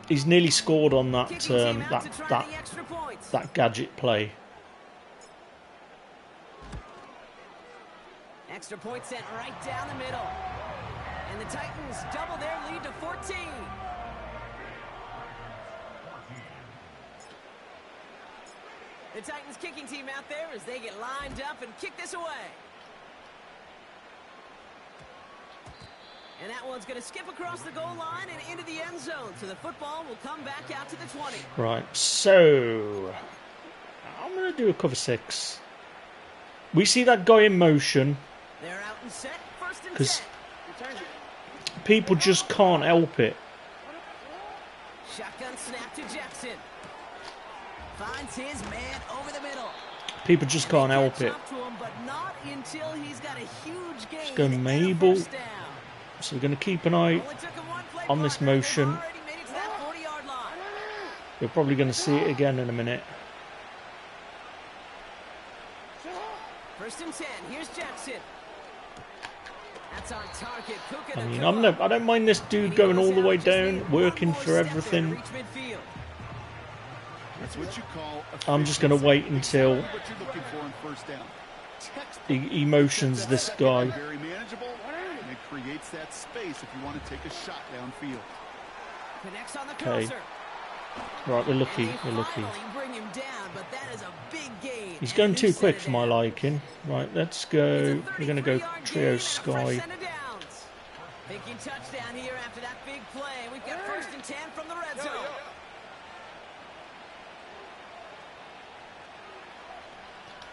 he's nearly scored on that that gadget play. Extra point sent right down the middle. And the Titans double their lead to 14. The Titans kicking team out there as they get lined up and kick this away. And that one's going to skip across the goal line and into the end zone. So the football will come back out to the 20. Right, so a cover 6. We see that guy in motion because people just can't help it. Shotgun snap to Jackson. Finds his man over the middle. People just can't help it. Just go Mabel. So we're going to keep an eye on this motion. We're probably going to see it again in a minute. First and 10. Here's Jackson. That's on target. I mean, I don't mind this dude going all the way down, working for everything. I'm just going to wait until he motions this guy. It creates that space if you want to take a shot downfield. Okay. Right, we're lucky. We're lucky. He's going too quick for my liking. Right, let's go. We're going to go trio sky. Thinking touchdown here after that big play. We've got first and 10 from the red zone.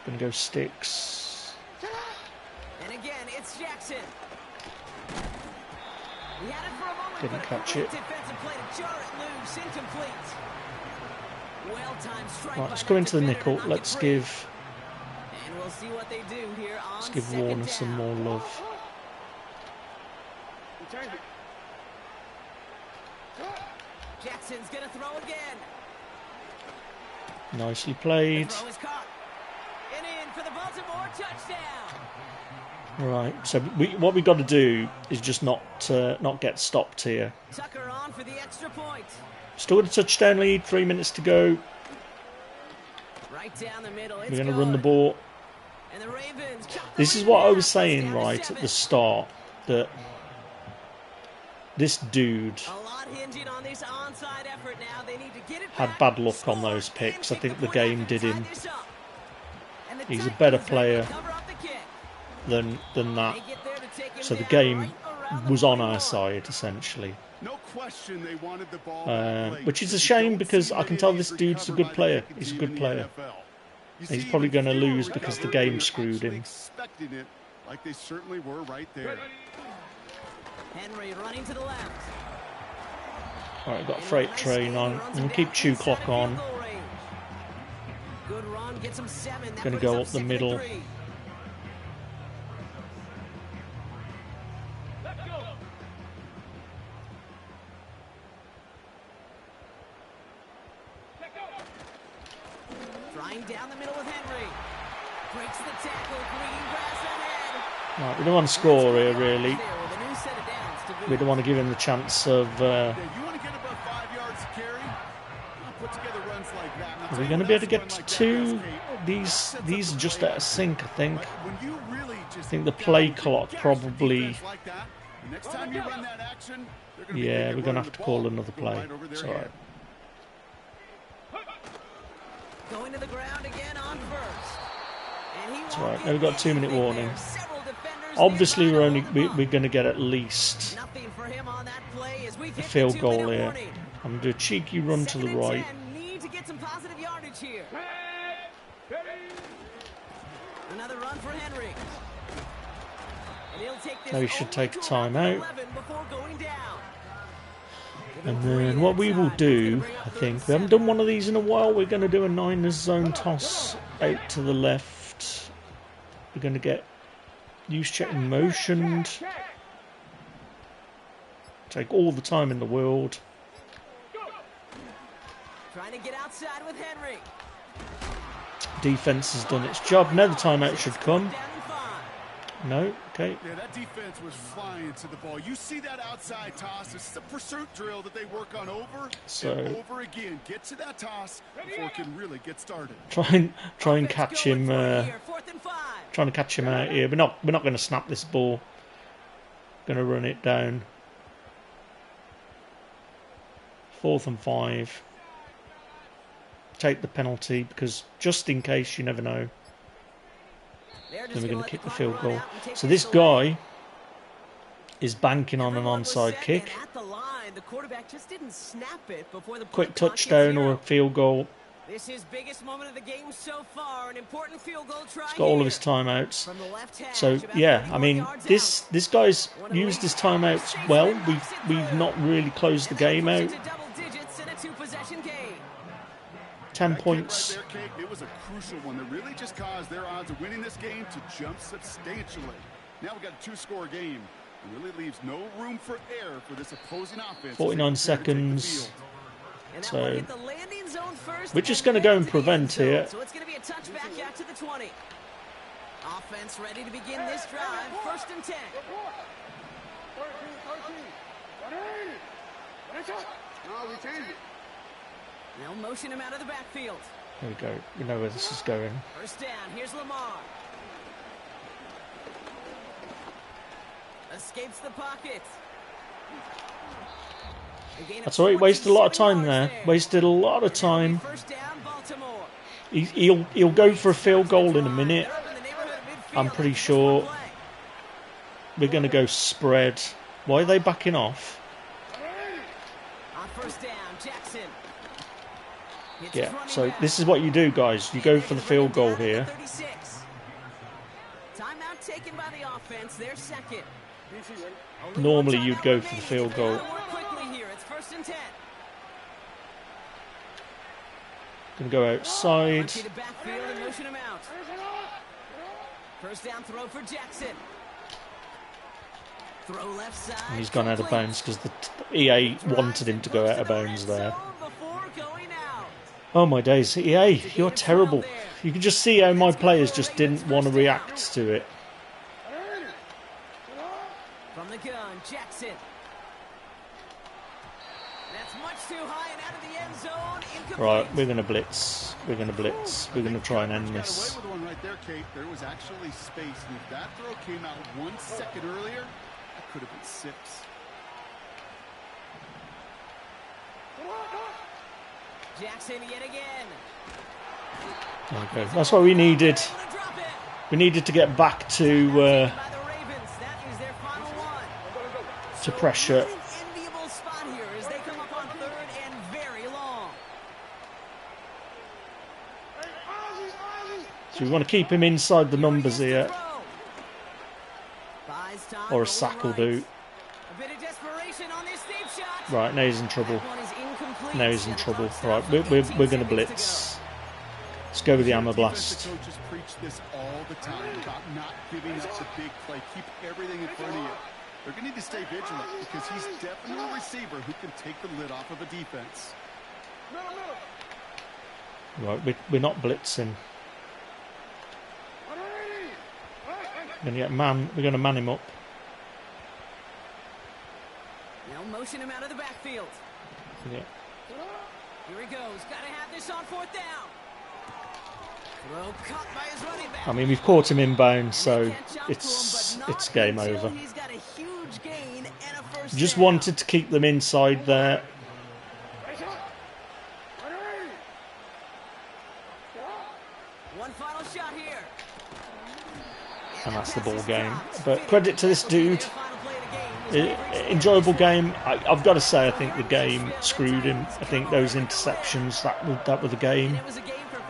Gonna go sticks. And again, it's Jackson. He had it for a moment, didn't catch it. Defensive play to jar it loose, incomplete. Well-timed strike. Right, let's go into the nickel. Let's give. And we'll see what they do here on let's give Warner some more love. Jackson's gonna throw again. Nicely played. The throw is caught. And in for the Baltimore touchdown. Right, so what we got to do is just not get stopped here. Tucker on for the extra point. Still got a touchdown lead. 3 minutes to go. Right down the middle. We're going to run the ball. And the Ravens. This is what I was saying right at the start, that this dude had bad luck on those picks. I think the game did him. He's a better player than that. So the game was on our side, essentially. Which is a shame because I can tell this dude's a good player. He's a good player. He's probably going to lose because the game screwed him. Like they certainly were right there. Henry running to the left. All right, got a freight train on. I'm going to keep chew clock on. Good run, gets him 7. Going to go up the middle. Flying down the middle with Henry. Breaks the tackle, green grass ahead. Right, we don't want to score here, really. We don't want to give him the chance of. Are we going to be able to get to 2? These are just out of sync, I think. I think the play clock probably. Yeah, we're going to have to call another play. It's all right. Going to the ground again on first. It's all right. Now we've got a 2-minute warning. Obviously, we're going to get at least a field goal here. I'm going to do a cheeky run to the right. Need to get some positive yardage here. Another run for Henry. And he'll take this. Now he should take a timeout. And then what we will do, I think, we haven't done one of these in a while. We're going to do a Niners zone toss out to the left. We're going to get use check motioned. Take all the time in the world. Trying to get outside with Henry. Defense has done its job. Now the timeout should come. No, okay. Yeah, that defense was flying to the ball. You see that outside toss. This is a pursuit drill that they work on over and over again. Get to that toss before it can really get started. Try and catch him. Trying to catch him out here. We're not going to snap this ball. Going to run it down. 4th and 5. Take the penalty because just in case, you never know. Then we're going to kick the field goal. So this guy is banking on an onside kick. Quick touchdown or a field goal. This is biggest moment of the game so far. An important field goal try. He's got all of his timeouts. So yeah, I mean, this guy's used his timeouts well. We've not really closed the game out. 10 points. Right there, Kate, it was a crucial one that really just caused their odds of winning this game to jump substantially. Now we got a 2-score game. It really leaves no room for error for this opposing offense. 49 seconds. So we're just going to go and prevent here. So it's going to be a touchback out to the 20. Offense ready to begin this drive. 1st and 10. They'll motion him out of the backfield. There we go. You know where this is going. 1st down. Here's Lamar. Escapes the pocket. That's all right. Wasted a lot of time there. Wasted a lot of time. He'll go for a field goal in a minute. I'm pretty sure. We're going to go spread. Why are they backing off? Yeah, so this is what you do, guys. You go for the field goal here. Timeout taken by the offense. They're second. Normally you'd go for the field goal. It's 1st and 10. Gonna go outside. First down throw for Jackson. Throw left side. And he's gone out of bounds because the EA wanted him to go out of bounds there. Oh my days, EA, you're terrible. You can just see how my players just didn't want to react to it. From the gun, Jackson. That's much too high and out of the end zone. Incomplete. Right, we're going to blitz. We're going to blitz. We're going to try and end this. With one right there, Kate. There was actually space, and if that throw came out 1 second earlier, that could have been 6. Jackson yet again. Okay, that's what we needed. We needed to get back to pressure. So we want to keep him inside the numbers here. Or a sack will do. Right, now he's in trouble. Now he's in trouble. Right, we're going to blitz. Let's go with the hammer blast. Coaches preach this all the time about not giving up the big play. Keep everything in front of you. They're going to need to stay vigilant because he's definitely a receiver who can take the lid off of a defense. Right, we're not blitzing. We're going to man him up. Now motion him out of the backfield. Yeah. Here he goes. Got to have this on 4th down. Throw cut by his running back. I mean, we've caught him inbound, so it's game over. He's got a huge gain and a first Just down. wanted to keep them inside there. One final shot here. And that's the ball game. But credit to this dude. Enjoyable game. I've got to say, I think the game screwed him. I think those interceptions, that were the game.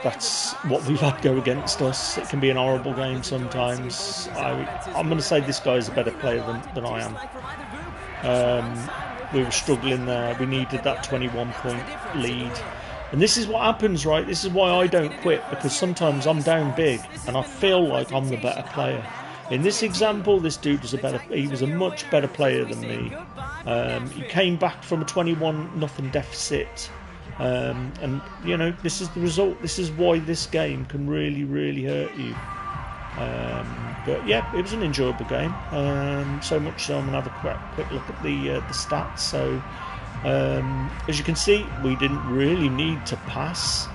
That's what we've had go against us. It can be an horrible game sometimes. I'm going to say this guy's a better player than I am. We were struggling there. We needed that 21-point lead. And this is what happens, right? This is why I don't quit, because sometimes I'm down big and I feel like I'm the better player. In this example, this dude was he was a much better player than me. He came back from a 21-0 deficit. And, you know, this is the result. This is why this game can really, really hurt you. But, yeah, it was an enjoyable game. So much so I'm going to have a quick look at the stats. So, as you can see, we didn't really need to pass.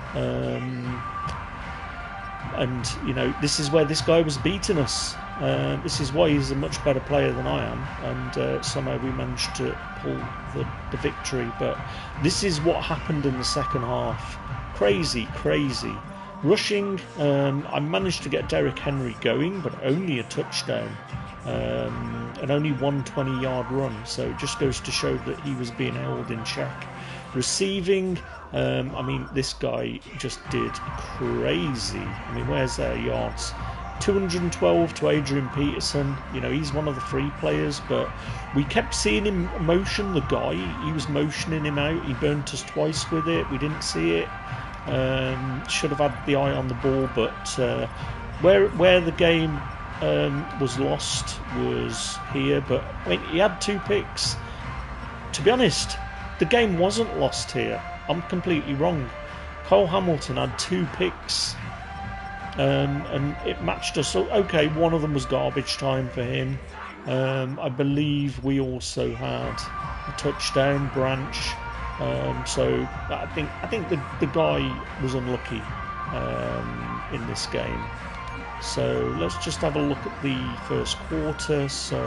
And, you know, this is where this guy was beating us. This is why he's a much better player than I am, and somehow we managed to pull the victory. But this is what happened in the second half. Crazy. Rushing, I managed to get Derrick Henry going, but only a touchdown, and only one 20-yard run. So it just goes to show that he was being held in check. Receiving, I mean, this guy just did crazy. I mean, where's their yards? 212 to Adrian Peterson. You know, he's one of the free players, but we kept seeing him motion the guy. He was motioning him out. He burnt us twice with it. We didn't see it. Should have had the eye on the ball, but where the game was lost was here. But I mean, he had 2 picks. To be honest, the game wasn't lost here. I'm completely wrong. Cole Hamilton had 2 picks. And it matched us. So, okay, one of them was garbage time for him. I believe we also had a touchdown branch. So I think the guy was unlucky in this game. So let's just have a look at the first quarter. So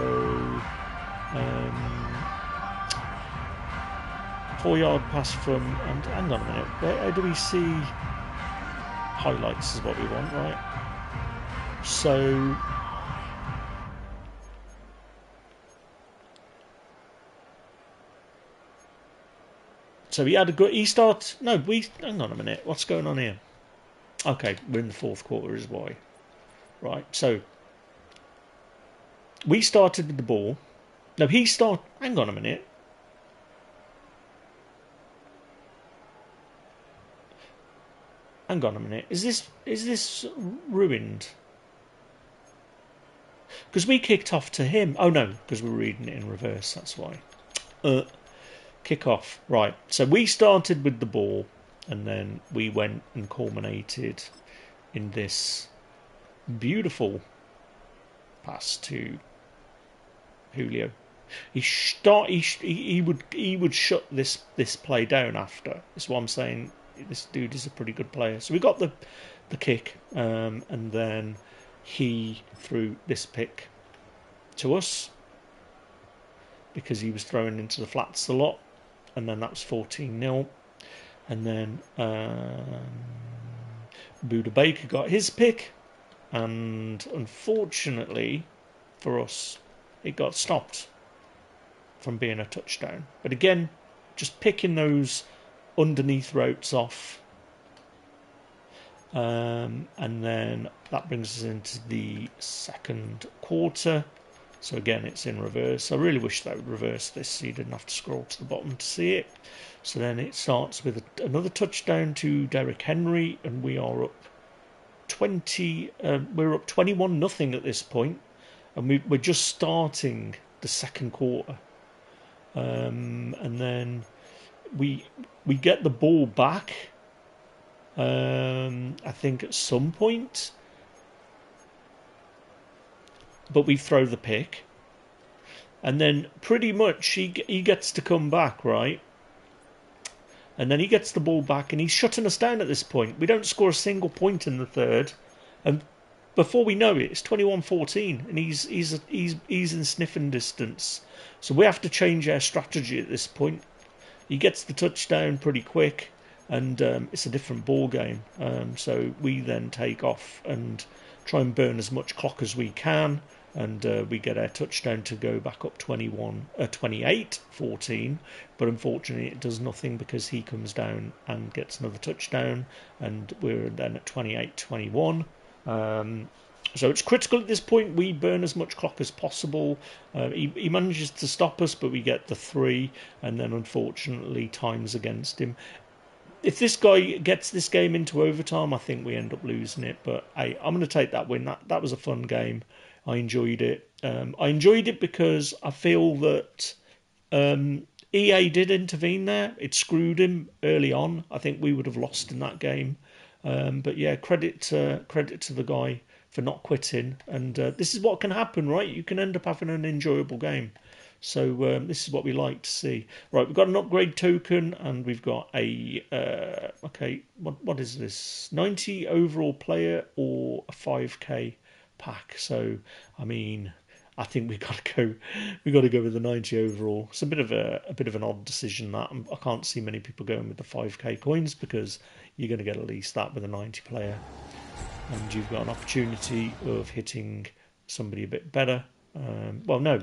4-yard pass from, and hang on a minute, how do we see highlights is what we want, right? So he had a good, hang on a minute, what's going on here? Okay, we're in the 4th quarter is why. Right, so we started with the ball. No, hang on a minute. Hang on a minute. Is this ruined? Because we kicked off to him. Oh no, because we're reading it in reverse. That's why. Kick off. Right. So we started with the ball, and then we went and culminated in this beautiful pass to Julio. He would shut this play down after. That's what I'm saying. This dude is a pretty good player. So we got the kick, and then he threw this pick to us because he was throwing into the flats a lot, and then that was 14-0. And then Buda Baker got his pick, and unfortunately for us, it got stopped from being a touchdown. But again, just picking those underneath routes off, and then that brings us into the 2nd quarter. So again, it's in reverse. I really wish they would reverse this so you didn't have to scroll to the bottom to see it. So then it starts with another touchdown to Derrick Henry, and we are up 21-0 at this point, and we're just starting the 2nd quarter, and then we get the ball back, I think at some point, but we throw the pick, and then pretty much he gets to come back, right? And then he gets the ball back, and he's shutting us down at this point. We don't score a single point in the 3rd, and before we know it, it's 21-14, and he's in sniffing distance. So we have to change our strategy at this point. He gets the touchdown pretty quick, and it's a different ball game. So we then take off and try and burn as much clock as we can, and we get our touchdown to go back up 28-14. But unfortunately, it does nothing because he comes down and gets another touchdown, and we're then at 28-21. So it's critical at this point. We burn as much clock as possible. He manages to stop us, but we get the 3, and then unfortunately time's against him. If this guy gets this game into overtime, I think we end up losing it. But hey, I'm going to take that win. That was a fun game. I enjoyed it. I enjoyed it because I feel that EA did intervene there. It screwed him early on. I think we would have lost in that game. But yeah, credit to the guy for not quitting. And this is what can happen, right? You can end up having an enjoyable game. So this is what we like to see. Right, we've got an upgrade token, and we've got a okay. What is this? 90 overall player or a 5k pack? So I mean, I think we got to go with the 90 overall. It's a bit of an odd decision that I can't see many people going with the 5k coins because you're going to get at least that with a 90 player, and you've got an opportunity of hitting somebody a bit better. Well, no,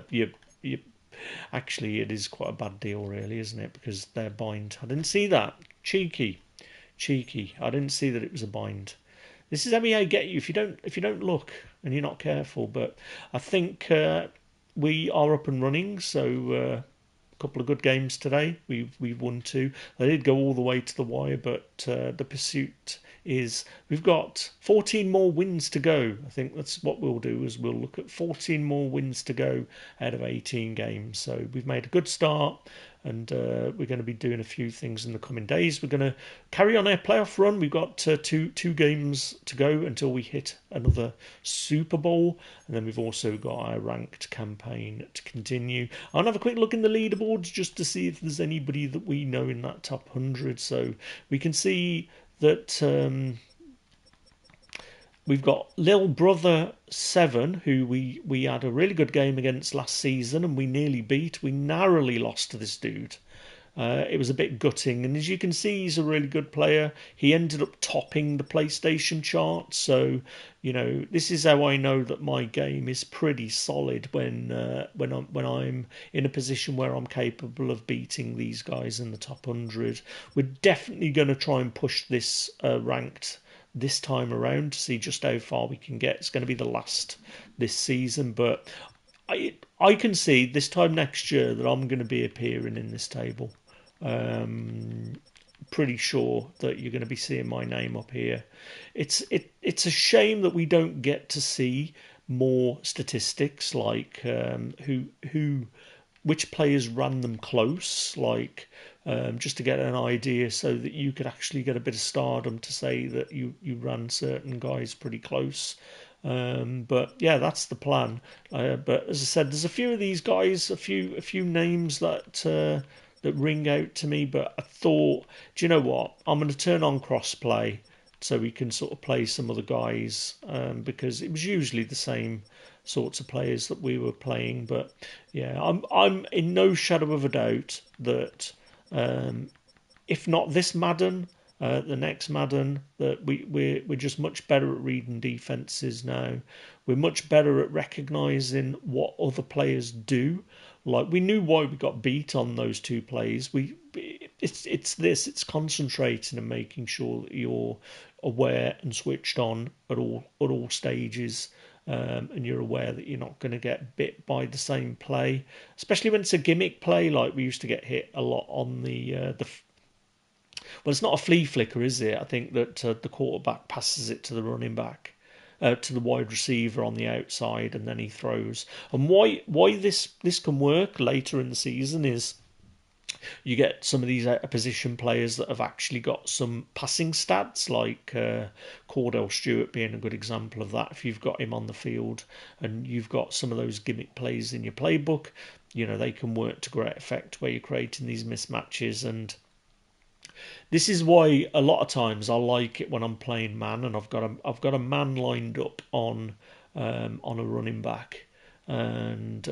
Actually, it is quite a bad deal, really, isn't it? Because they're bind. I didn't see that. Cheeky. I didn't see that it was a bind. This is how I get you if you don't look and you're not careful. But I think we are up and running. So a couple of good games today. We've won 2. They did go all the way to the wire, but the pursuit is we've got 14 more wins to go. I think that's what we'll do is we'll look at 14 more wins to go out of 18 games. So we've made a good start. And we're going to be doing a few things in the coming days. We're going to carry on our playoff run. We've got two games to go until we hit another Super Bowl. And then we've also got our ranked campaign to continue. I'll have a quick look in the leaderboards just to see if there's anybody that we know in that top 100. So we can see that we've got Lil Brother 7, who we had a really good game against last season and we nearly beat. We narrowly lost to this dude. It was a bit gutting. And as you can see, he's a really good player. He ended up topping the PlayStation chart. So, this is how I know that my game is pretty solid when I'm in a position where I'm capable of beating these guys in the top 100. We're definitely going to try and push this ranked this time around to see just how far we can get. It's going to be the last this season, but I can see this time next year that I'm going to be appearing in this table. Pretty sure that you're going to be seeing my name up here. It's a shame that we don't get to see more statistics like which players ran them close, like just to get an idea so that you could actually get a bit of stardom to say that you ran certain guys pretty close. But yeah, that's the plan. But as I said, there's a few of these guys, a few names that ring out to me. But I thought, do you know what? I'm going to turn on crossplay so we can sort of play some other guys because it was usually the same sorts of players that we were playing. But yeah, I'm in no shadow of a doubt that if not this Madden, the next Madden, that we're just much better at reading defenses now. We're much better at recognising what other players do. Like we knew why we got beat on those 2 plays. It's concentrating and making sure that you're aware and switched on at all stages. And you're aware that you're not going to get bit by the same play, especially when it's a gimmick play. Like we used to get hit a lot on well, it's not a flea flicker, is it? I think that the quarterback passes it to the running back, to the wide receiver on the outside, and then he throws. And why this can work later in the season is you get some of these position players that have actually got some passing stats, like Cordell Stewart being a good example of that. If you've got him on the field and you've got some of those gimmick plays in your playbook, they can work to great effect where you're creating these mismatches. And this is why a lot of times I like it when I'm playing man and I've got a man lined up on a running back. And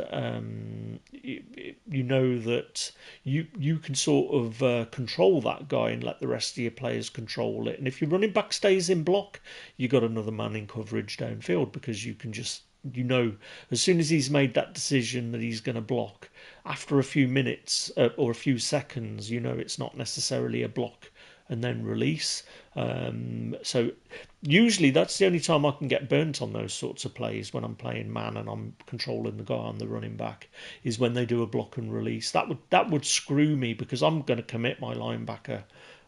you know that you can sort of control that guy and let the rest of your players control it. And if your running back stays in block, you got another man in coverage downfield because you can just as soon as he's made that decision that he's going to block, after a few minutes or a few seconds, it's not necessarily a block and then release. So usually that's the only time I can get burnt on those sorts of plays when I'm playing man and I'm controlling the guy on the running back, is when they do a block and release. That would screw me because I'm going to commit my linebacker.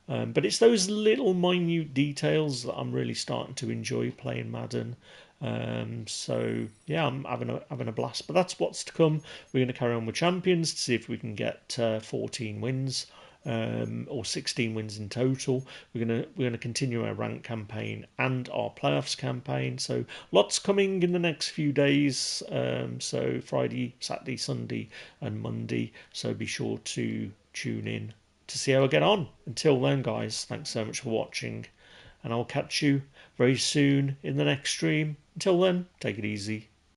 But it's those little minute details that I'm really starting to enjoy playing Madden. So yeah, I'm having a blast. But that's what's to come. We're going to carry on with champions to see if we can get 14 wins. Or 16 wins in total. We're gonna continue our rank campaign and our playoffs campaign. So lots coming in the next few days. So Friday, Saturday, Sunday, and Monday. So be sure to tune in to see how I get on. Until then, guys, thanks so much for watching, and I'll catch you very soon in the next stream. Until then, take it easy.